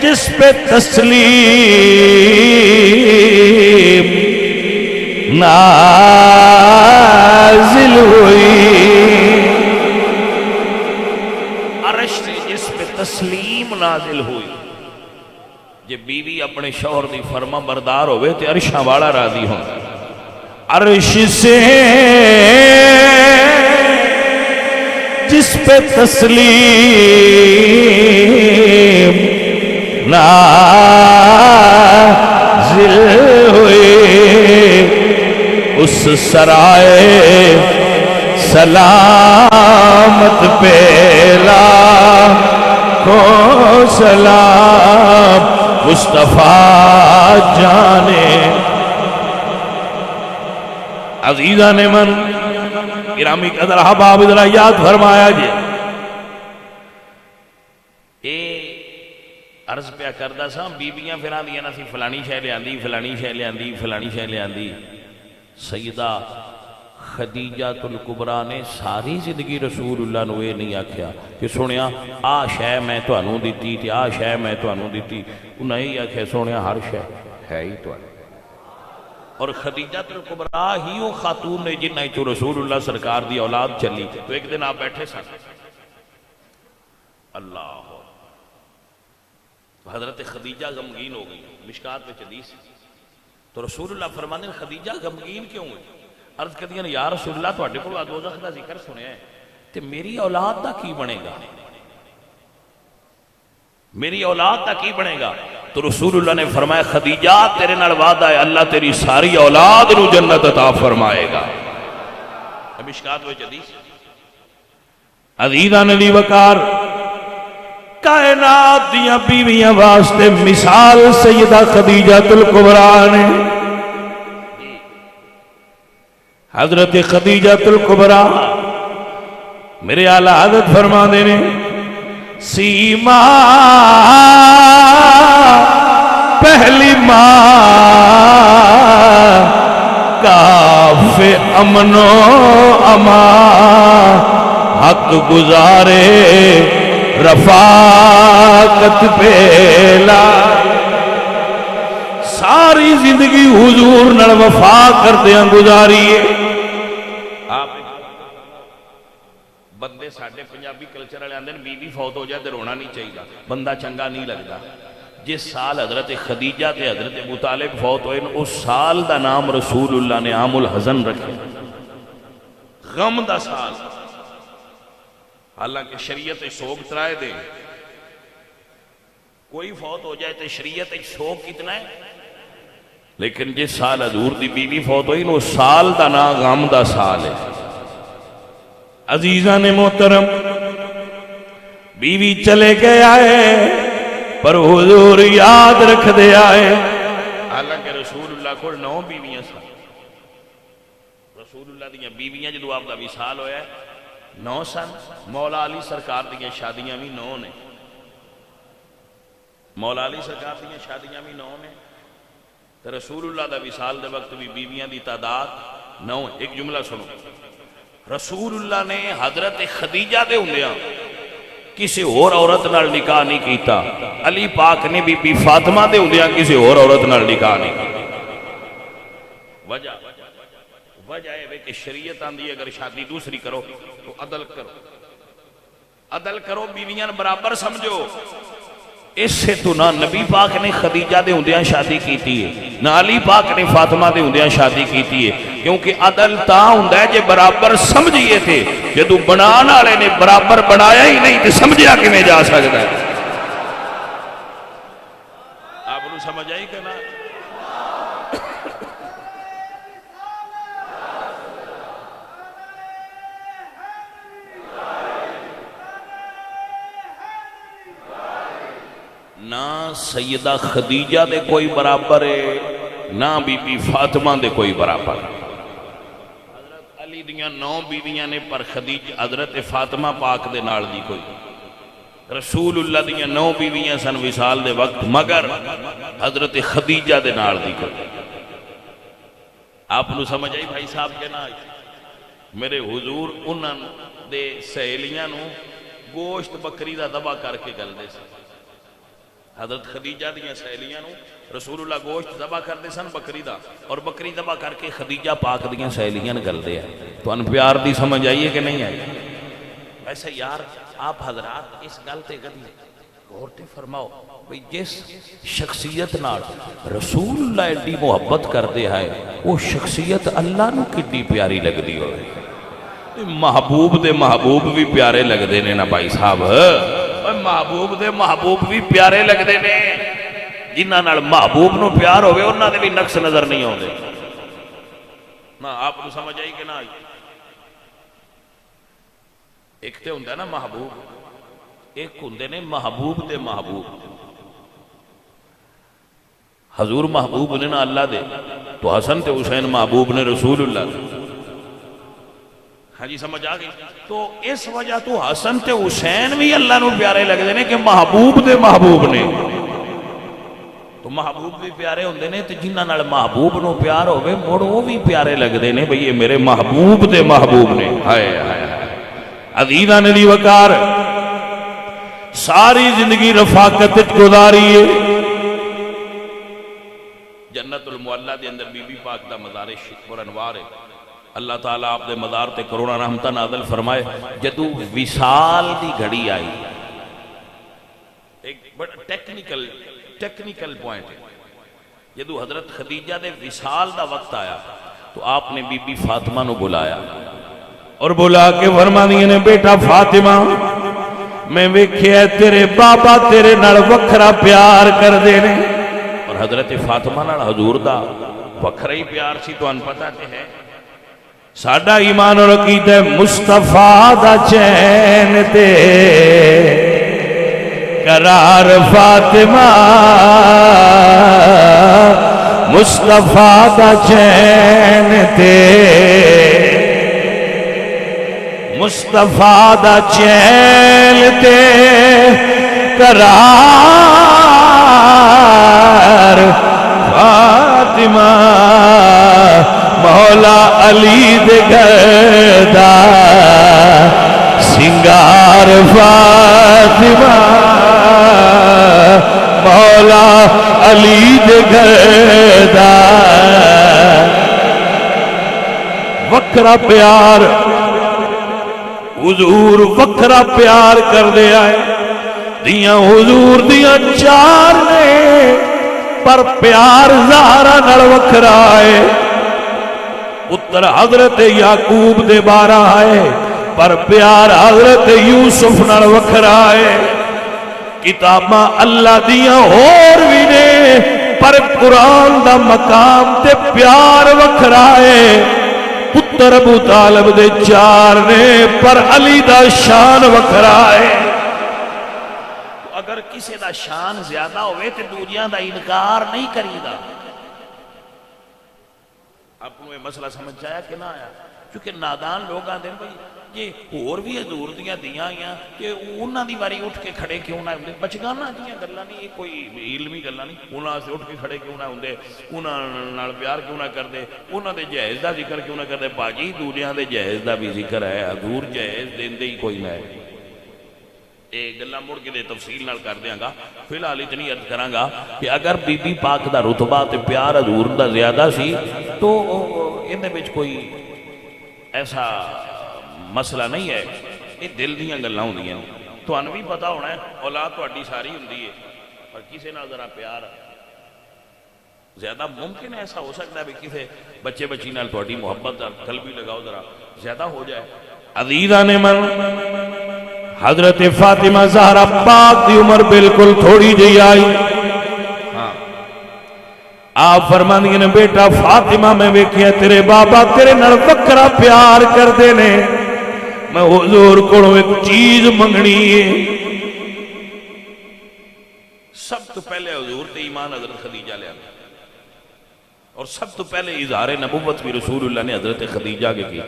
جس پہ تسلیم نازل ہوئی عرش سے جس پہ تسلیم نازل ہوئی. جے بیوی اپنے شوہر دی فرما بردار ہوئے تے عرشاں والا راضی ہوں. عرش سے جس پہ تسلیم نازل ہوئے اس سرائے سلامت پہلا کو سلام مصطفیٰ جانے. عزیزان من گرامی قدر احباب ذرا یاد فرمایا جی. اے عرض پیا کردہ سا بیبیاں پھر آندیاں نا سی فلانی شے لے آندی فلانی شے لے آندی فلانی شے لے آندی. سیدہ خدیجہ الکبریٰ نے ساری زندگی رسول اللہ نو یہ نہیں آکھیا کہ سنیا آ شے میں تو انہوں دیتی تھی آ شے میں تو انہوں دیتی. انہیں ہی آکھیا سنیا ہر شے ہے ہی تو انہوں. اور خدیجہ الکبریٰ ہی وہ خاتون نے جنہ تو رسول اللہ سرکار دی اولاد چلی. تو ایک دن آپ بیٹھے سن اللہ حضرت خدیجہ غمگین ہو گئی. مشکات میں حدیث تو رسول اللہ فرمانے خدیجہ غمگین کیوں ہوئی؟ عرض کر دیا یا رسول اللہ تو اڈے کو دوزخ دا ذکر سنے ہیں تے میری اولاد دا کی بنے گا؟ میری اولاد دا کی بنے گا؟ تو رسول اللہ نے فرمایا خدیجہ تیرے نال وعدہ ہے اللہ تیری ساری اولاد نو جنت عطا فرمائے گا. مشکات میں حدیث. عزیزان علی وقار کائنات دیاں بیویاں واسطے مثال سیدہ خدیجہ الکبریٰ نے. حضرت خدیجہ الکبریٰ میرے اعلیٰ حضرت فرما دینے سیما پہلی ماں کاف امن و امان حق گزارے رفاقت پہلا. ساری زندگی حضور نال وفا کردیاں گزاریے. آپ بندے ساڈے پنجابی کلچر والے آندے بی بی فوت ہو جائے تے رونا نہیں چاہیے بندہ چنگا نہیں لگتا. جس سال حضرت خدیجہ تے حضرت ابو طالب فوت ہوئے اس سال دا نام رسول اللہ نے عام الحزن رکھے غم دا سال. حالانکہ شریعت سوگ ترائے دے کوئی فوت ہو جائے تو شریعت سوگ کتنا ہے لیکن جس سال حضور دی بیوی فوت ہوئی نو سال دا نا غم دا سال ہے. عزیزان محترم بیوی چلے گئے آئے پر حضور یاد رکھ دے آئے. حالانکہ رسول اللہ کو 9 بیویاں سن. رسول اللہ دیاں بیویاں جدو آپ دا وصال ہویا ہے 9 سن. مولا علی سرکار دیاں شادیاں بھی 9 نے. مولا علی سرکار دیاں شادیاں بھی 9 نے. تو رسول اللہ دا وصال دے وقت بھی بیویاں دی تعداد 9. ایک جملہ سنو. رسول اللہ نے حضرت خدیجہ دے ہوندیاں کسی اور عورت نال نکاح نہیں کیتا. علی پاک نے بی بی فاطمہ دے ہوندیاں کسی اور عورت نال نکاح نہیں کیتا. وجہ ہے کہ شریعت آندی اگر شادی دوسری کرو تو عدل کرو. عدل کرو بیویاں برابر سمجھو. اس سے تو نہ نبی پاک نے خدیجہ دے ہوندیاں شادی کیتی ہے نہ علی پاک نے فاطمہ دے ہوندیاں شادی کیتی ہے. کیونکہ عدل تا ہوندا ہے جے برابر سمجھئے تھے. جدو بنان والے نے برابر بنایا ہی نہیں تو سمجھیا کیویں جا سکتا ہے؟ آپ نو سمجھ آئی کہ نہ؟ نہ سیدہ خدیجہ دے کوئی برابر ہے نہ بی بی فاطمہ دے کوئی برابر. حضرت علی دیاں 9 بیویاں نے پر خدیجہ حضرت فاطمہ پاک دے نال دی کوئی. رسول اللہ دیاں 9 بیویاں سن وصال دے وقت مگر حضرت خدیجہ دے نال دی کوئی. آپ نو سمجھ آئی بھائی صاحب کے نہ؟ میرے حضور انہاں دے سہیلیاں نو گوشت بکری دا ذبح کر کے گل دے سن. حضرت خدیجہ دیاں سہیلیاں نو رسول اللہ گوشت ذبح کر دے سن بکری دا اور بکری ذبح کر کے خدیجہ پاک دیاں سہیلیاں گل دے. تو ان پیار دی سمجھ آئیے کہ نہیں آئی؟ ویسے یار آپ حضرات اس گل تے کدی غور تے فرماؤ بھئی جس شخصیت نال رسول اللہ ایڈی محبت کردے ہے وہ شخصیت اللہ نو کڈی پیاری لگدی ہوئے محبوب دے محبوب بھی پیارے لگدے نے نا بھائی صاحب محبوب دے محبوب بھی پیارے لگدے نے جنہ نال محبوب نو پیار ہوئے انہاں دے بھی نقص نظر نہیں ہوندے نا آپ کو سمجھ آئی کہ نہ آئی ایک تے ہوندہ نا محبوب ایک ہوندے نے محبوب دے محبوب حضور محبوب نے نا اللہ دے تو حسن تے حسین محبوب نے رسول اللہ دے ہاں جی سمجھ آگئی تو اس وجہ تو حسن تے حسین بھی اللہ نو پیارے لگ دینے کہ محبوب دے محبوب نے تو محبوب بھی پیارے ہوندے نے تو جنہ نال محبوب نو پیار ہوئے مڑ وہ بھی پیارے لگ دینے بھئی یہ میرے محبوب دے محبوب نے ہائے ہائے عزیزہ ندی وقار ساری زندگی رفاقت گزاری ہے جنت المعلا دے اندر بی بی پاک دا مزار شکر انوار ہے اللہ تعالیٰ آپ دے مزار تے کروڑا رحمتہ نازل فرمائے جدو وصال دی گھڑی آئی ایک بڑا ٹیکنیکل پوائنٹ ہے جدو حضرت خدیجہ دے وصال دا وقت آیا تو آپ نے بی بی فاطمہ نو بلایا اور بلا کے فرمانی نے بیٹا فاطمہ میں ویکھیا تیرے بابا تیرے نال وکھرا پیار کر دینے اور حضرت فاطمہ نال حضور دا وکھرا ہی پیار سی تو ان پتہ تے ہے ساڈا ایمان اور عقیدہ مصطفیٰ دا چین تے قرار فاطمہ مصطفیٰ دا چین تے مصطفیٰ دا چین تے قرار فاطمہ مولا علی دے گھر دا سنگار فاطمہ مولا علی دے گھر دا وکھرا پیار حضور وکھرا پیار کر دے آئے دیاں حضور دیاں چار نے پر پیار زہرا نال وکھرا آئے پتر حضرت یعقوب دے بارہ آئے پر پیار حضرت یوسف نال وکھرا آئے کتاباں اللہ دیاں اور بھی نے پر قرآن دا مقام تے پیار وکھرا آئے پتر ابو طالب دے چار نے پر علی دا شان وکھرا آئے اگر کسی دا شان زیادہ ہوئے تے دوریاں دا انکار نہیں کری دا آپ کو یہ مسئلہ سمجھ جایا کہ نہ آیا چونکہ نادان لوگ آتے ہیں بھئی یہ اور بھی حضور دیاں دیاں آئیاں کہ انہاں دی باری اٹھ کے کھڑے کیوں نہ ہوندے بچگانا دیاں گلاں نہیں کوئی علمی گلاں نہیں انہاں سے اٹھ کے کھڑے کیوں نہ ہوندے انہاں نال پیار کیوں نہ کردے انہاں دے جہیز دا ذکر کیوں نہ کردے باجی دنیا دے جہیز دا بھی ذکر ہے حضور جہیز دیندے ہی کوئی نہ ہے ایک گلہ مڑ کے دے تفصیل نال کر دیاں گا فی الحال اتنی عرض کراں گا کہ اگر بی بی پاک دا رتبہ تے پیار حضور دا زیادہ سی تو اندے وچ کوئی ایسا مسئلہ نہیں ہے یہ دل دیاں گلاں ہوندیاں تو ان بھی پتہ ہونا ہے اولاد تہاڈی ساری ہوندی ہے پر کسے نال ذرا پیار زیادہ ممکن ہے ایسا ہو سکتا ہے کہ کسے بچے بچی نال تہاڈی محبت قلبی لگاؤ ذرا زیادہ ہو جائے عزیزاں نے من حضرت فاطمہ زہرا پاک دی عمر بالکل تھوڑی جی آئی آپ فرماندی نے بیٹا فاطمہ میں ویکھیا تیرے بابا تیرے نال وکھرا پیار کر دینے میں حضور کو ایک چیز منگنی ہے سب تو پہلے حضور تے ایمان حضرت خدیجہ لے آگا اور سب تو پہلے اظہار نبوت بھی رسول اللہ نے حضرت خدیجہ کے کی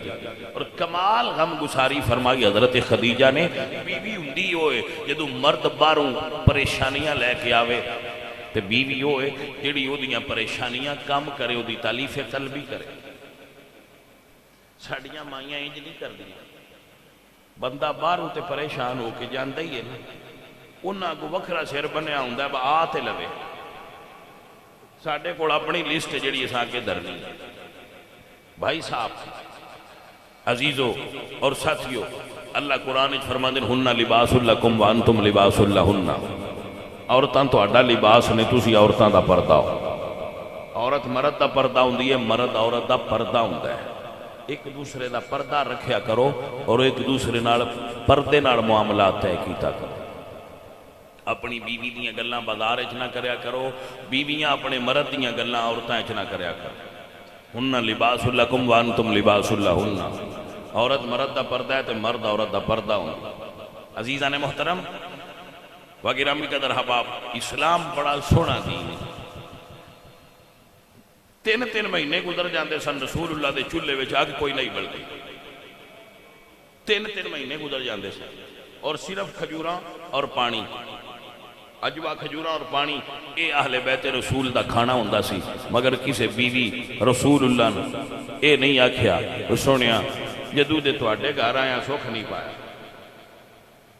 اور کمال غم گساری فرمائی حضرت خدیجہ نے بیوی ہوندی ہوئے جدو مرد باروں پریشانیاں لے کے آوے تے بیوی ہوئے جڑی ہو دیاں پریشانیاں کم کرے ہو دی تعلیف قلبی کرے ساڑیاں مائیاں انج نہیں کر دیا بندہ باروں تے پریشان ہو کے جاندہ ہی ہے انہاں کو وکھرا سیر بنیا ہوندہ ہے آتے لوے ساڑھے کو اپنی لسٹ جڑی اس آگے درنی بھائی صاحب عزیزوں اور ساتھیوں اللہ قرآن فرماندے ہن لباس لکم وانتم لباس لہن، عورتاں تہاڈا لباس نے، تسی عورتاں دا پردہ ہو۔ عورت مرد دا پردہ ہوندی ہے، مرد عورت دا پردہ ہوندا ہے۔ ایک دوسرے دا پردہ رکھیا کرو اور ایک دوسرے نال پردے نال معاملات طے کیتا کرو۔ اپنی بیوی دیاں گلاں بازار وچ نہ کریا کرو، بیویاں اپنے مرد دیاں گلاں عورتاں وچ نہ کریا کرو۔ ہن لباس لکم وانتم لباس لہن، عورت مرد دا پردہ ہے تے مرد عورت دا پردہ ہوندا۔ عزیزان محترم و گرامی قدر احباب، اسلام بڑا سونا دین ہے۔ 3 مہینے گزر جاندے سن رسول اللہ دے چولہے وچ اگ کوئی نہیں بلدی، 3 مہینے گزر جاندے سن، اور صرف کھجوراں اور پانی، اجوا کھجوراں اور پانی، اے اہل بیت رسول دا کھانا ہوندا سی۔ مگر کسے بیوی رسول اللہ نے اے نہیں آکھیا سونیا جدوں دے تواڈے گھر آیا سکھ نہیں پایا۔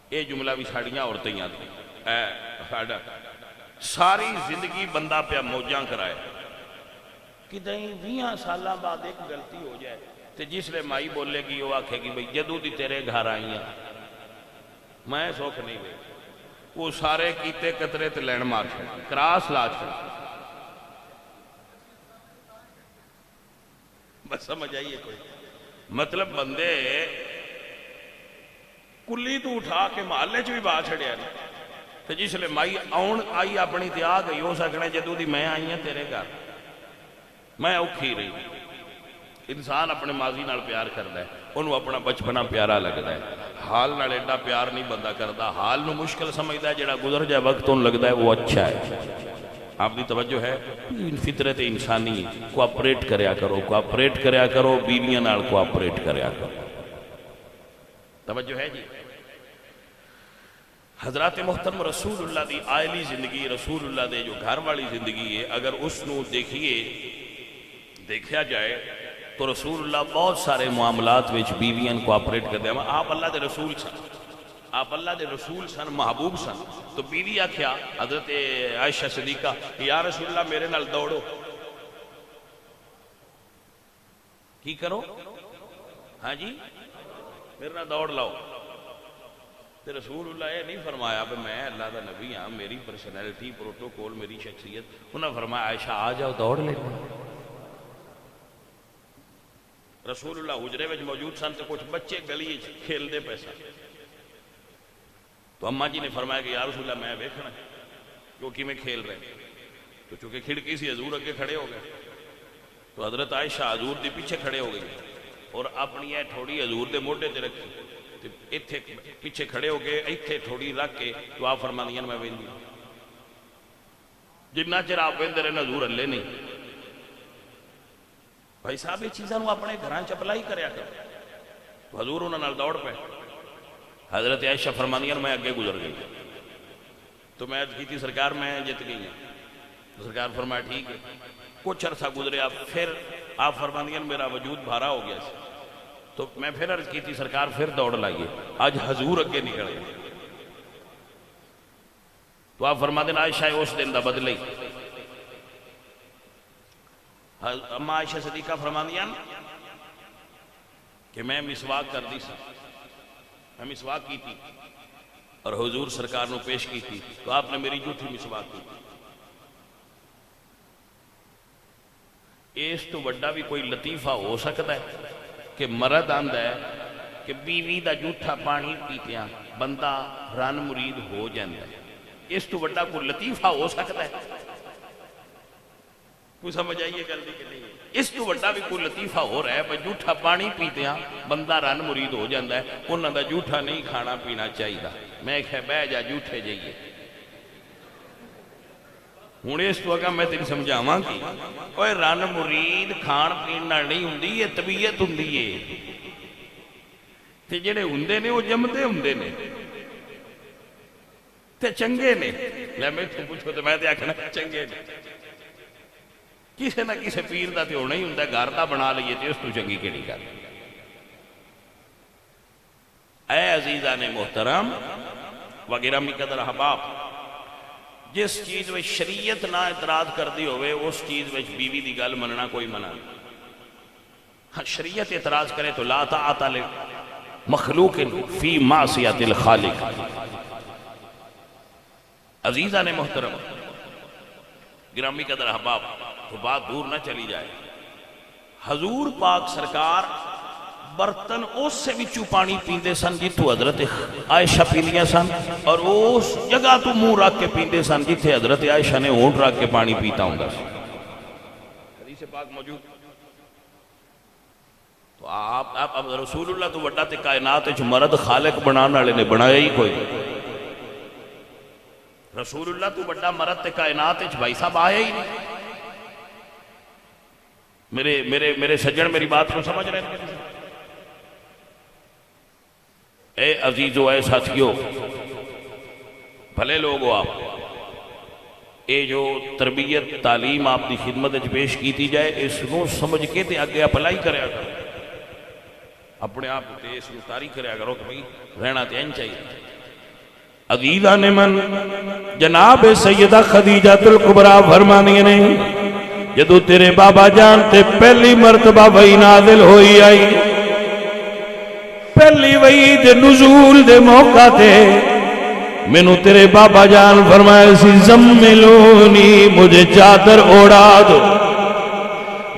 اے جملہ بھی ساڑیاں عورتیاں دی، اے ساڈا ساری زندگی بندہ پیا موجاں کرائے، کدیں 20 سالہ بعد ایک غلطی ہو جائے تے جس لے مائی بولے گی وہ آکھے گی بھئی جدوں دی تیرے گھر آئی ہیں میں سکھ نہیں گئی، وہ سارے کیتے قطرے تے لین مار چھڑ کراس لا چھڑ۔ بس سمجھ آئیے کوئی مطلب بندے کلی تو اٹھا کے محلے چ بھی با چھڑیا نہیں، تو جس لے مائی آن آئی اپنی تے آ گئی ہو سکنے جدوں دی میں آئی ہیں تیرے گھر میں اوکھی رہی۔ انسان اپنے ماضی نال پیار کردا ہے، انہوں اپنا بچپنا پیارا لگدا ہے، حال نال ایڈا پیار نہیں بندہ کردا، حال نو مشکل سمجھدا ہے، جڑا گزر جائے وقت انہوں لگدا ہے وہ اچھا ہے۔ آپ دی توجہ ہے؟ فطرت انسانی کوآپریٹ کریا کرو، کوآپریٹ کریا کرو، بیویاں نال کوآپریٹ کریا کرو۔ توجہ ہے جی؟ حضرات محترم رسول اللہ دی آئلی زندگی، رسول اللہ دے جو گھر والی زندگی ہے، اگر اس نو دیکھیا جائے تو رسول اللہ بہت سارے معاملات وچ بیویاں کوآپریٹ کرتے ہیں۔ آپ اللہ دے رسول سن، آپ اللہ دے رسول سن، محبوب سن، تو بیوی آکھیا حضرت عائشہ صدیقہ یا رسول اللہ میرے نال دوڑو، کی کرو؟ ہاں جی میرے نال دوڑ لاؤ۔ تے رسول اللہ یہ نہیں فرمایا کہ میں اللہ دا نبی ہاں، میری پرسنالٹی پروٹوکول میری شخصیت، انہوں نے فرمایا عائشہ آ جاؤ دوڑ لے۔ رسول اللہ حجرے میں موجود سن تو کچھ بچے گلی کھیل دے پیسہ، تو اماں جی نے فرمایا کہ یا رسول اللہ میں دیکھنا کیونکہ میں کھیل رہے، تو چونکہ کھڑکی سے حضور اگے کھڑے ہو گئے، تو حضرت عائشہ حضور دی پیچھے کھڑے ہو گئی اور اپنی یہ تھوڑی حضور دے موڈے تے رکھی، ایتھے پیچھے کھڑے ہو گئے، ایتھے تھوڑی رکھ کے تو آپ فرماندیاں میں ویندی، جنہ چر آپ ویندے رہے حضور ہلے نہیں۔ بھائی صاحب یہ چیزاں اپنے گھران چپلائی کریا کر، تو حضور انہوں نے دوڑ پہ۔ حضرت عائشہ فرماندیاں میں اگے گزر گئی، تو میں کی تھی سرکار میں جت گئی ہیں، تو سرکار فرمایا ٹھیک ہے۔ کچھ عرصہ گزرے، پھر آپ فرماندیاں میرا وجود بھارا ہو گیا، تو میں پھر عرض کی تھی سرکار پھر دوڑ لائیے، آج حضور اگے نکل گئے، تو آپ فرماندیاں عائشہ اس دن دا بدلے۔ اما عائشہ صدیقہ فرماندیاں کہ میں مسواک کر دی سا، میں مسواک کی تھی اور حضور سرکار نے پیش کی تھی، تو آپ نے میری جھوٹی مسواک کی تھی۔ اس تو بڑا بھی کوئی لطیفہ ہو سکتا ہے کہ مرد آندا ہے کہ بیوی دا جھوٹا پانی پیتیاں بندہ رن مرید ہو جاندہ ہے، اس تو بڑا کوئی لطیفہ ہو سکتا ہے؟ کوئی سمجھ آئیے جلدی کہ نہیں؟ اس تو بڑا بھی کوئی لطیفہ ہو رہا ہے کہ جھوٹا پانی پیتے ہیں بندہ رن مرید ہو جاندہ ہے، انہوں دا جھوٹا نہیں کھانا پینا چاہیے۔ میں کہے بہ جا جھوٹے جائیے، ہوں اس تو اگا میں تین سمجھاواں کی اوے رن مرید کھان پینا نہیں ہوندی، یہ طبیعت ہوندی ہے، تے جڑے ہوندے نے وہ جمدے ہوندے نے تے چنگے نے۔ لے میں تو پوچھو تے میں تے آکھنا چنگے نے، کسے نہ کسے پیر دا تے ہونا ہی ہوندا، گھر دا بنا لئیے تے اس تو چنگی کیڑی گل۔ اے عزیزان محترم و گرامی قدر احباب، جس چیز میں شریعت نہ اعتراض کر دی ہوئے اس چیز میں بیوی دی گل مننا کوئی منع نہیں۔ ہاں شریعت اعتراض کرے تو لا طاعت مخلوق فی معصیت الخالق۔ عزیزان محترم، گرامی قدر احباب، تو بات دور نہ چلی جائے، حضور پاک سرکار برتن اس سے وچوں پانی پیندے سن جتوں حضرت عائشہ پیندیاں سن، اور اس جگہ تو منہ رکھ کے پیندے سن جتھے حضرت عائشہ نے ہونٹ رکھ کے پانی پیتا ہوندا سی۔ حدیث پاک موجود۔ تو آپ رسول اللہ تو وڈا تے کائنات وچ مرد خالق بنانے والے نے بنایا ہی کوئی نہیں۔ رسول اللہ تو وڈا مرد تے کائنات وچ بھائی صاحب آیا ہی نہیں۔ میرے سجن میری بات کو سمجھ رہے ہیں؟ اے عزیزو، اے ساتھیو، بھلے لوگ ہو آپ، اے جو تربیت تعلیم آپ دی خدمت پیش کیتی جائے، اس کو سمجھ کے تے آگے اپلائی کریا کرو، اپنے آپ تے اس کو تاری کریا کرو کہ بھئی رہنا تے این چاہیے۔ عزیزان من، جناب سیدہ خدیجہ الکبریٰ فرمانی نے جدو تیرے بابا جان تے پہلی مرتبہ وحی نازل ہوئی آئی، پہلی وحی دے نزول دے موقع تے مینوں تیرے بابا جان فرمایا سی زملونی، مجھے چادر اوڑا دو۔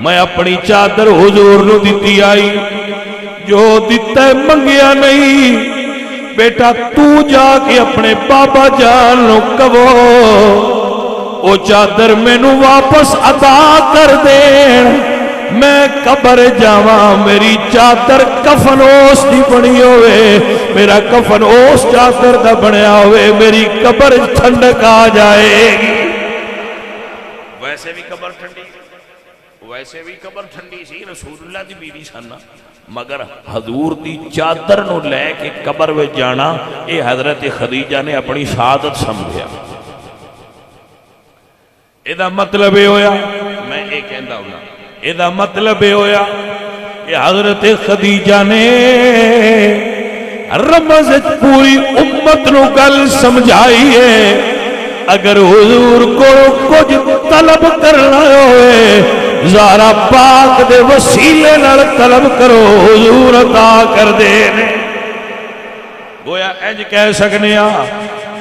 میں اپنی چادر حضور نو دیتی آئی، جو دیتا ہے منگیا نہیں، بیٹا تو جا کے اپنے بابا جان نو کہو او چادر مینوں واپس عطا کر دین، میں قبر جاواں میری چادر کفن اس دی بنی ہوئے، میرا کفن اس چادر دا بنیا ہوئے، میری قبر ٹھنڈک آ جائے گی۔ ویسے بھی قبر ٹھنڈی سی، رسول اللہ دی بیوی سن، مگر حضور دی چادر نو لے کے قبر میں جانا اے حضرت خدیجہ نے اپنی سعادت سمجھیا۔ ایدہ مطلب یہ ہویا، میں ایک کہندہ ہوں، ایدہ مطلب یہ ہویا کہ حضرت خدیجہ نے رمض پوری امت نو گل سمجھائی ہے، اگر حضور کو کچھ طلب کرنا ہوئے زہرا پاک دے وسیلے نال طلب کرو، حضور عطا کر دے۔ گویا انج کہہ سکنے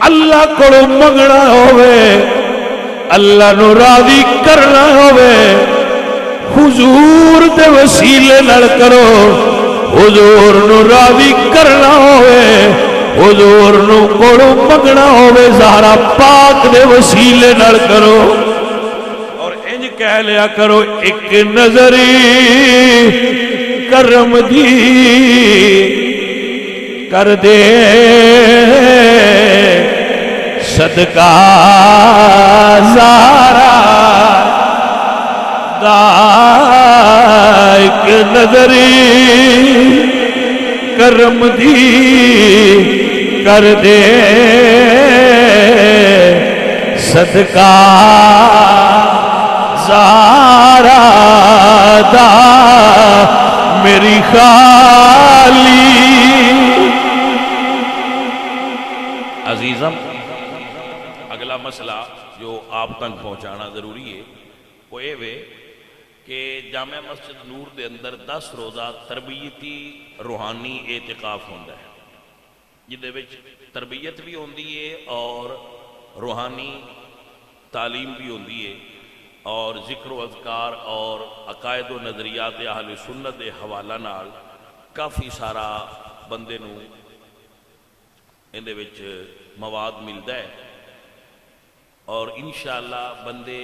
اللہ کو منگنا ہوئے، اللہ نو راضی کرنا ہوئے، حضور دے وسیلے نال کرو، حضور نو راضی کرنا ہوئے، حضور نو کوڑو منگنا ہوئے، زہرا پاک دے وسیلے نال کرو۔ اور انج کہہ لیا کرو ایک نظری کرم دی کر دے صدقہ زہرا دا، ایک نظری کرم دی کر دے صدقہ زہرا دا میری خالی۔ عزیزم، اگلا مسئلہ جو آپ تک پہنچانا ضروری ہے وہ یہ ہے کہ جامع مسجد نور دے اندر 10 روزہ تربیتی روحانی اعتکاف ہوندہ ہے، جدے وچ تربیت بھی ہوندی ہے اور روحانی تعلیم بھی ہوندی ہے، اور ذکر و اذکار اور عقائد و نظریات اہل سنت دے حوالہ نال کافی سارا بندے نو اندے وچ مواد ملتا ہے، اور انشاءاللہ بندے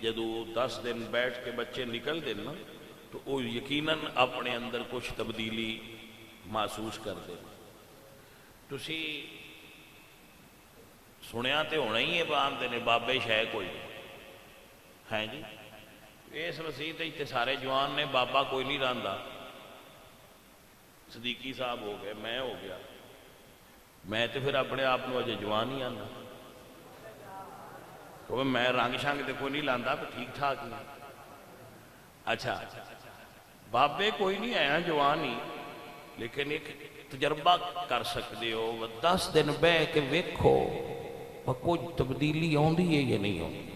جدو 10 دن بیٹھ کے بچے نکل دیں نا تو وہ یقیناً اپنے اندر کچھ تبدیلی محسوس کر دیں۔ تسی سنیا تے ہونا ہی ہے باندھے نے بابے شاہ کوئی ہیں جی، اس مسیح تے سارے جوان نے بابا کوئی نہیں رہندا، صدیقی صاحب ہو گئے، میں ہو گیا، میں تے پھر اپنے آپ کو اجے جوان ہی آنا، کیونکہ میں رنگ شنگ تے کوئی نہیں لاندا، پھر ٹھیک ٹھاک ہی۔ اچھا بابے کوئی نہیں آیا جوان ہی، لیکن ایک تجربہ کر سکتے ہو، 10 دن بہ کے ویکھو کوئی تبدیلی آندی ہے یا نہیں آندی۔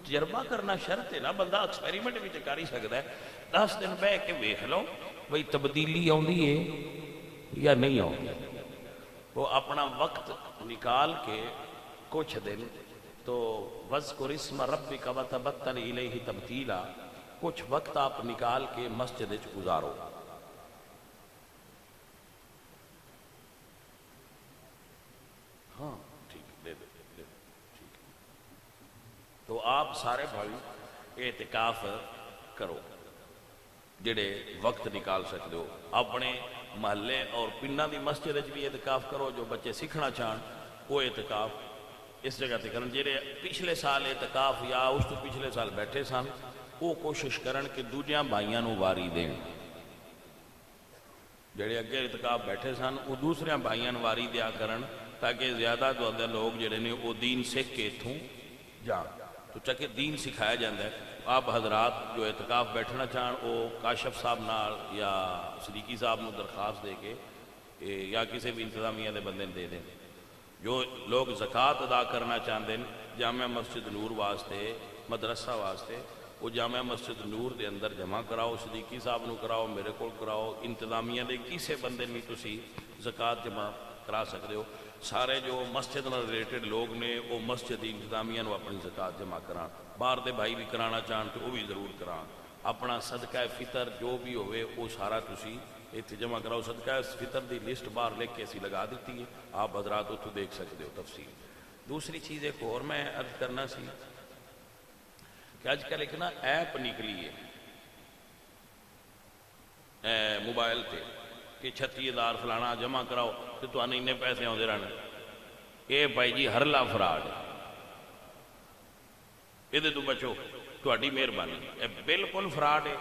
تجربہ کرنا شرط ہے نا، بندہ ایکسپیریمنٹ بھی کر ہی سکتا ہے، 10 دن بہ کے ویکھ لو بھئی تبدیلی آتی ہے یا نہیں آتی. وہ اپنا وقت نکال کے کچھ دن تو وَاذْكُرِ اسْمَ رَبِّكَ وَتَبَتَّلْ إِلَيْهِ تَبْتِيلًا، کچھ وقت آپ نکال کے مسجد وچ گزارو. ہاں ٹھیک دے دو ٹھیک. تو آپ سارے بھائی اعتکاف کرو جڑے وقت نکال سکتے ہو. اپنے محلے اور پنڈاں دی مسجد وچ بھی اعتکاف کرو. جو بچے سیکھنا چاہن وہ اعتکاف اس جگہ تے کرن. جڑے پچھلے سال اعتکاف یا اس تو پچھلے سال بیٹھے سن وہ کوشش کرن کہ دوجیاں بھائیاں نو واری دین. جڑے اگے اعتکاف بیٹھے سن وہ دوسرے بھائیاں نو واری دیا کرن تاکہ زیادہ تو اندر لوگ جڑے نے وہ دین سیکھ کے اتھوں جان. تو چکے دین سکھایا جاتا ہے. آپ حضرات جو اعتکاف بیٹھنا چاہن وہ کاشف صاحب نال یا صدیقی صاحب نو درخواست دے کے یا کسی بھی انتظامیہ دے بندے دے دیں. جو لوگ زکوٰۃ ادا کرنا چاہتے ہیں جامع مسجد نور واسطے مدرسہ واسطے وہ جامع مسجد نور دے اندر جمع کراؤ. صدیقی صاحب نو کراؤ، میرے کو کراؤ، انتظامیہ دے کسی بندے نہیں تسی زکوٰۃ جمع کرا سکتے ہو. سارے جو مسجد نال ریلیٹڈ لوگ نے وہ مسجد انتظامیہ نو اپنی زکوٰۃ جمع کران. باہر دے بھائی بھی کرانا چاہن تو وہ بھی ضرور کران. اپنا صدقہ فطر جو بھی ہوئے وہ سارا تسی اتنے جمع کراؤ. صدقہ فطر دی لسٹ باہر لکھ کے اسی لگا دیتی ہے، آپ حضرات اتو دیکھ سکتے ہو تفصیل. دوسری چیز ایک اور میں عرض کرنا سی کہ آج کل ایک نا ایپ نکلی ہے موبائل تے کہ 36,000 فلانا جمع کراؤ تو تو انہیں پیسے آتے رہنے. یہ بھائی جی ہرلا فراڈ ہے، یہ تو بچو تہاڈی مہربانی. یہ بالکل فراڈ ہے.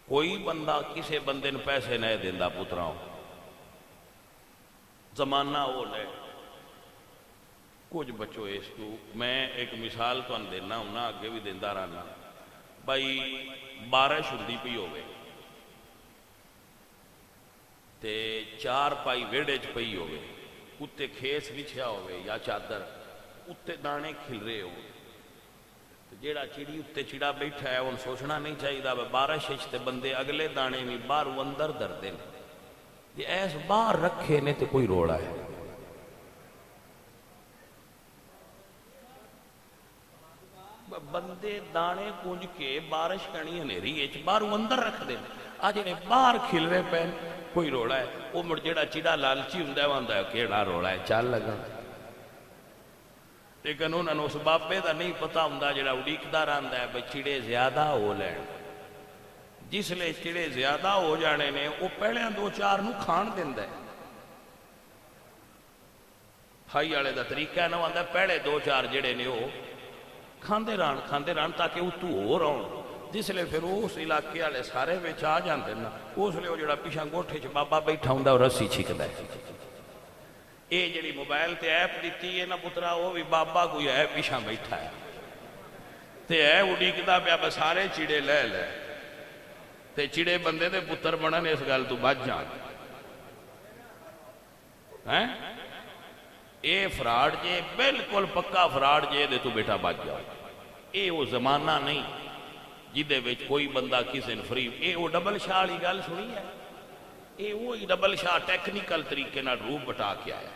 کوئی بندہ کسی بندے نے پیسے نہیں دینا پتراؤ. زمانہ وہ لے کچھ بچو اس کو. میں ایک مثال تو دینا ہوں نا، اگے بھی دینا رہنا. بھائی بارش ہوتی پی ہوئے تے چار پائی ویڑے چ پئی ہوئے، اتنے کھیس بچھیا ہوئے یا چادر، اتنے دانے کھل رہے ہو. جیڑا چڑی اتنے چڑا بیٹھا ہے ان سوچنا نہیں چاہیے بارش تے بندے اگلے دانے بھی باہر اندر دردے نے. جی ایس باہر رکھے نے تو کوئی روڑا ہے. بندے دانے کنج کے بارش کرنی ہنیری باہر اندر رکھ دیں. آج جڑے باہر کھل رہے پین کوئی روڑا ہے. وہ مڑ جیڑا چڑا لالچی ہوندا ہے وہ آندا ہے کیڑا روڑا ہے چل لگا. لیکن انہوں نے اس بابے دا نہیں پتا ہوندا جڑا اڈیکدا رہندا ہے بھئی چڑے زیادہ ہو لین. جس لئے چڑے زیادہ ہو جانے نے وہ پہلے دو چار نو کھان دیندا ہے. کھائی والے دا طریقہ ہے نا آندا پہلے دو چار جڑے نے وہ کھاندے رہن تاکہ اتو ہو رہن. جس لئے پھر اس علاقے والے سارے وچ آ جاندے نا. اس لئے وہ جڑا پیچھے گوٹھے چ بابا بیٹھا ہوندا وہ رسی چھکدا ہے. یہ جڑی موبائل تے ایپ دیتی ہے نا پترا وہ بھی بابا کوئی ہے پیچھے بیٹھا ہے تے ہے اڈیکدا پیا بس سارے چڑے لے لے تے چڑے بندے دے پتر بنن. اس گل تو بچ جان. اے فراڈ جے بالکل پکا فراڈ جے دے تو بیٹا بچ جاؤ. اے وہ زمانہ نہیں جدے وچ کوئی بندہ کسی نے فریب. اے وہ ڈبل شاہ والی گل سنی ہے. اے وہی ڈبل شاہ ٹیکنیکل طریقے نال روپ بٹا کے آیا.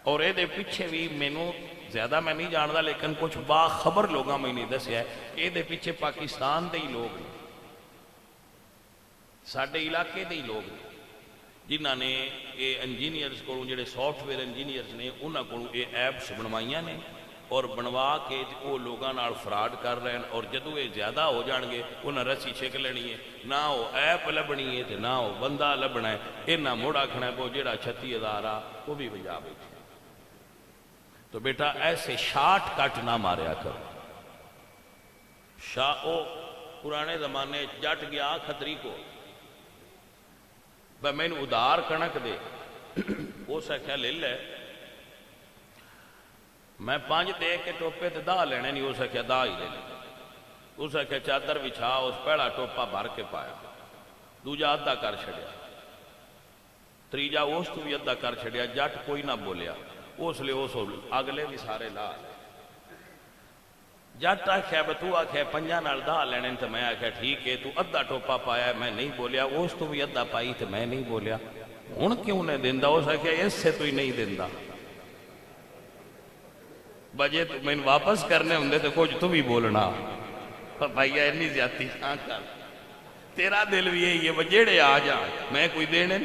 اور اے دے پیچھے بھی مینوں زیادہ میں نہیں جاندا لیکن کچھ باخبر لوگاں میں نہیں دسیا ہے. اے دے پیچھے پاکستان دے ہی لوگ نے، ساڈے علاقے دے ہی لوگ نے جنہاں نے یہ انجینئرز کو جڑے سافٹ ویئر انجینئرز نے انہاں کو یہ ایپس بنوائیاں نے اور بنوا کے وہ لوگاں نال فراڈ کر رہے ہیں. اور جدو یہ زیادہ ہو جان گے انہاں رسی چھک لینی ہے. نہ وہ ایپ لبنی ہے تے نہ وہ بندہ لبنا ہے. انہاں موڑ آکھنا ہے وہ جڑا 36,000 آ وہ بھی بجا بیٹھے. تو بیٹا ایسے شارٹ کٹ نہ ماریا کرو. شاہ او پرانے زمانے جٹ گیا کھتری کو بھئی میں ادھار کنک دے وہ سکھیا لے لے. میں 5 دے کے ٹوپے تے دا لینے نہیں. وہ سکھیا دا ہی لے لے. وہ سکھیا چادر بچھا اس پہلا ٹوپا بھر کے پایا. دوجا ادھا کر چھڑیا. تریجا اس تو بھی ادھا کر چھڑیا. جٹ کوئی نہ بولیا. اس لئے اس اگلے بھی سارے لا لے. جٹ آخیا بے تو آخیا پنجاں نال دا لینے تو میں آخیا ٹھیک ہے تو ادھا ٹوپا پایا میں نہیں بولیا اس تو بھی ادھا پائی تو میں نہیں بولیا ہن کیوں نہیں دیندا اس آخیا اس سے تو ہی نہیں دیندا بجے تو میں واپس کرنے ہوں تو کچھ تو بھی بولنا بھائی اینی زیادتی نہ کر تیرا دل بھی یہی ہے بجیڑے آ جا میں کوئی دینے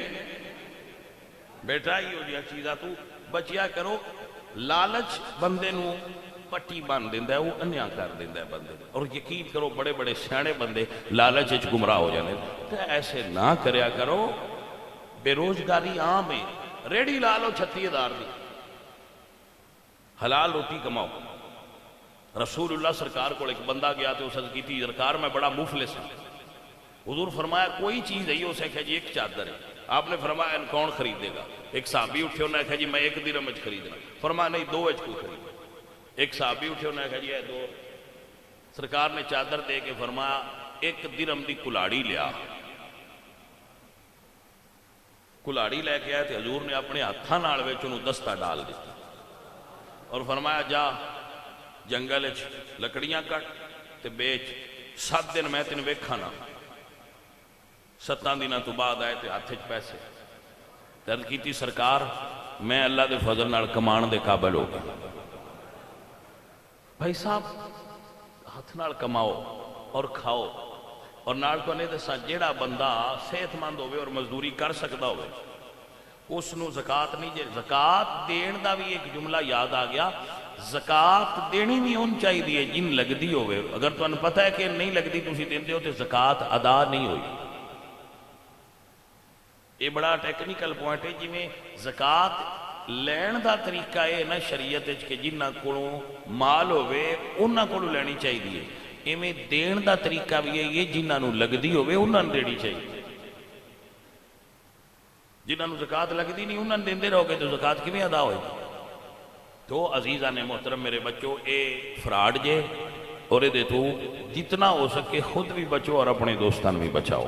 بیٹا یہ جی چیزاں تو بچیا کرو لالچ بندے نو پٹی بن دیندہ ہے وہ انیا کر دیندہ ہے بندے اور یقین کرو بڑے بڑے سیانے بندے لالچ اچ گمراہ ہو جانے تو ایسے نہ کریا کرو بے روزگاری عام ہے ریڈی لالو 36,000 دی حلال روٹی کماؤ رسول اللہ سرکار کو ایک بندہ گیا تو اس عرض کی تھی سرکار میں بڑا مفلس ہوں حضور فرمایا کوئی چیز ہے اسے کہا جی ایک چادر ہے آپ نے فرمایا ان کون خریدے گا ایک صحابی اٹھے انہوں نے کہا جی میں 1 درہم اچ خریدنا فرمایا نہیں 2 اچ کو خرید ایک صحابی اٹھے انہوں نے کہا جی 2 سرکار نے چادر دے کے فرمایا 1 درہم دی کلاڑی لیا کلاڑی لے کے آئے تھے حضور نے اپنے ہاتھاں نال وچ انہوں دستہ ڈال دیتا اور فرمایا جا جنگل اچ لکڑیاں کٹ تے بیچ 7 دن میں تین ویکھا نہ 7 دنوں تو بعد آئے تے ہاتھ وچ پیسے درد کیتی سرکار میں اللہ دے فضل نال کمان دے قابل ہو گیا بھائی صاحب ہاتھ نال کماؤ اور کھاؤ اور نال کو نہیں دسا جیڑا بندہ صحت مند ہوئے اور مزدوری کر سکتا ہوئے اس نو زکاة نہیں جے زکاة دین دا بھی ایک جملہ یاد آ گیا زکاة دینی بھی ان چاہی دیئے جن لگ دی ہوئے اگر تو انہیں پتہ ہے کہ نہیں لگ دی تو اسی دین دے ہوتے زکاة ادا نہیں ہوئی یہ بڑا ٹیکنیکل پوائنٹ ہے جی میں زکاة لین دا طریقہ ہے نا شریعت ہے کہ جنہ کولوں مال ہوئے انہ کولوں لینی چاہی دیئے یہ میں دین دا طریقہ بھی ہے یہ جنہ نو لگ دی ہوئے انہ دینی چاہیے جنہاں نو زکاة لگ دی نہیں انہاں دین دے رہو گے تو زکاة کی بھی ادا ہوئی تو عزیزہ نے محترم میرے بچوں اے فراڈ جے اور اے دے تو جتنا ہو سکے خود بھی بچو اور اپنے دوستان بھی بچاؤ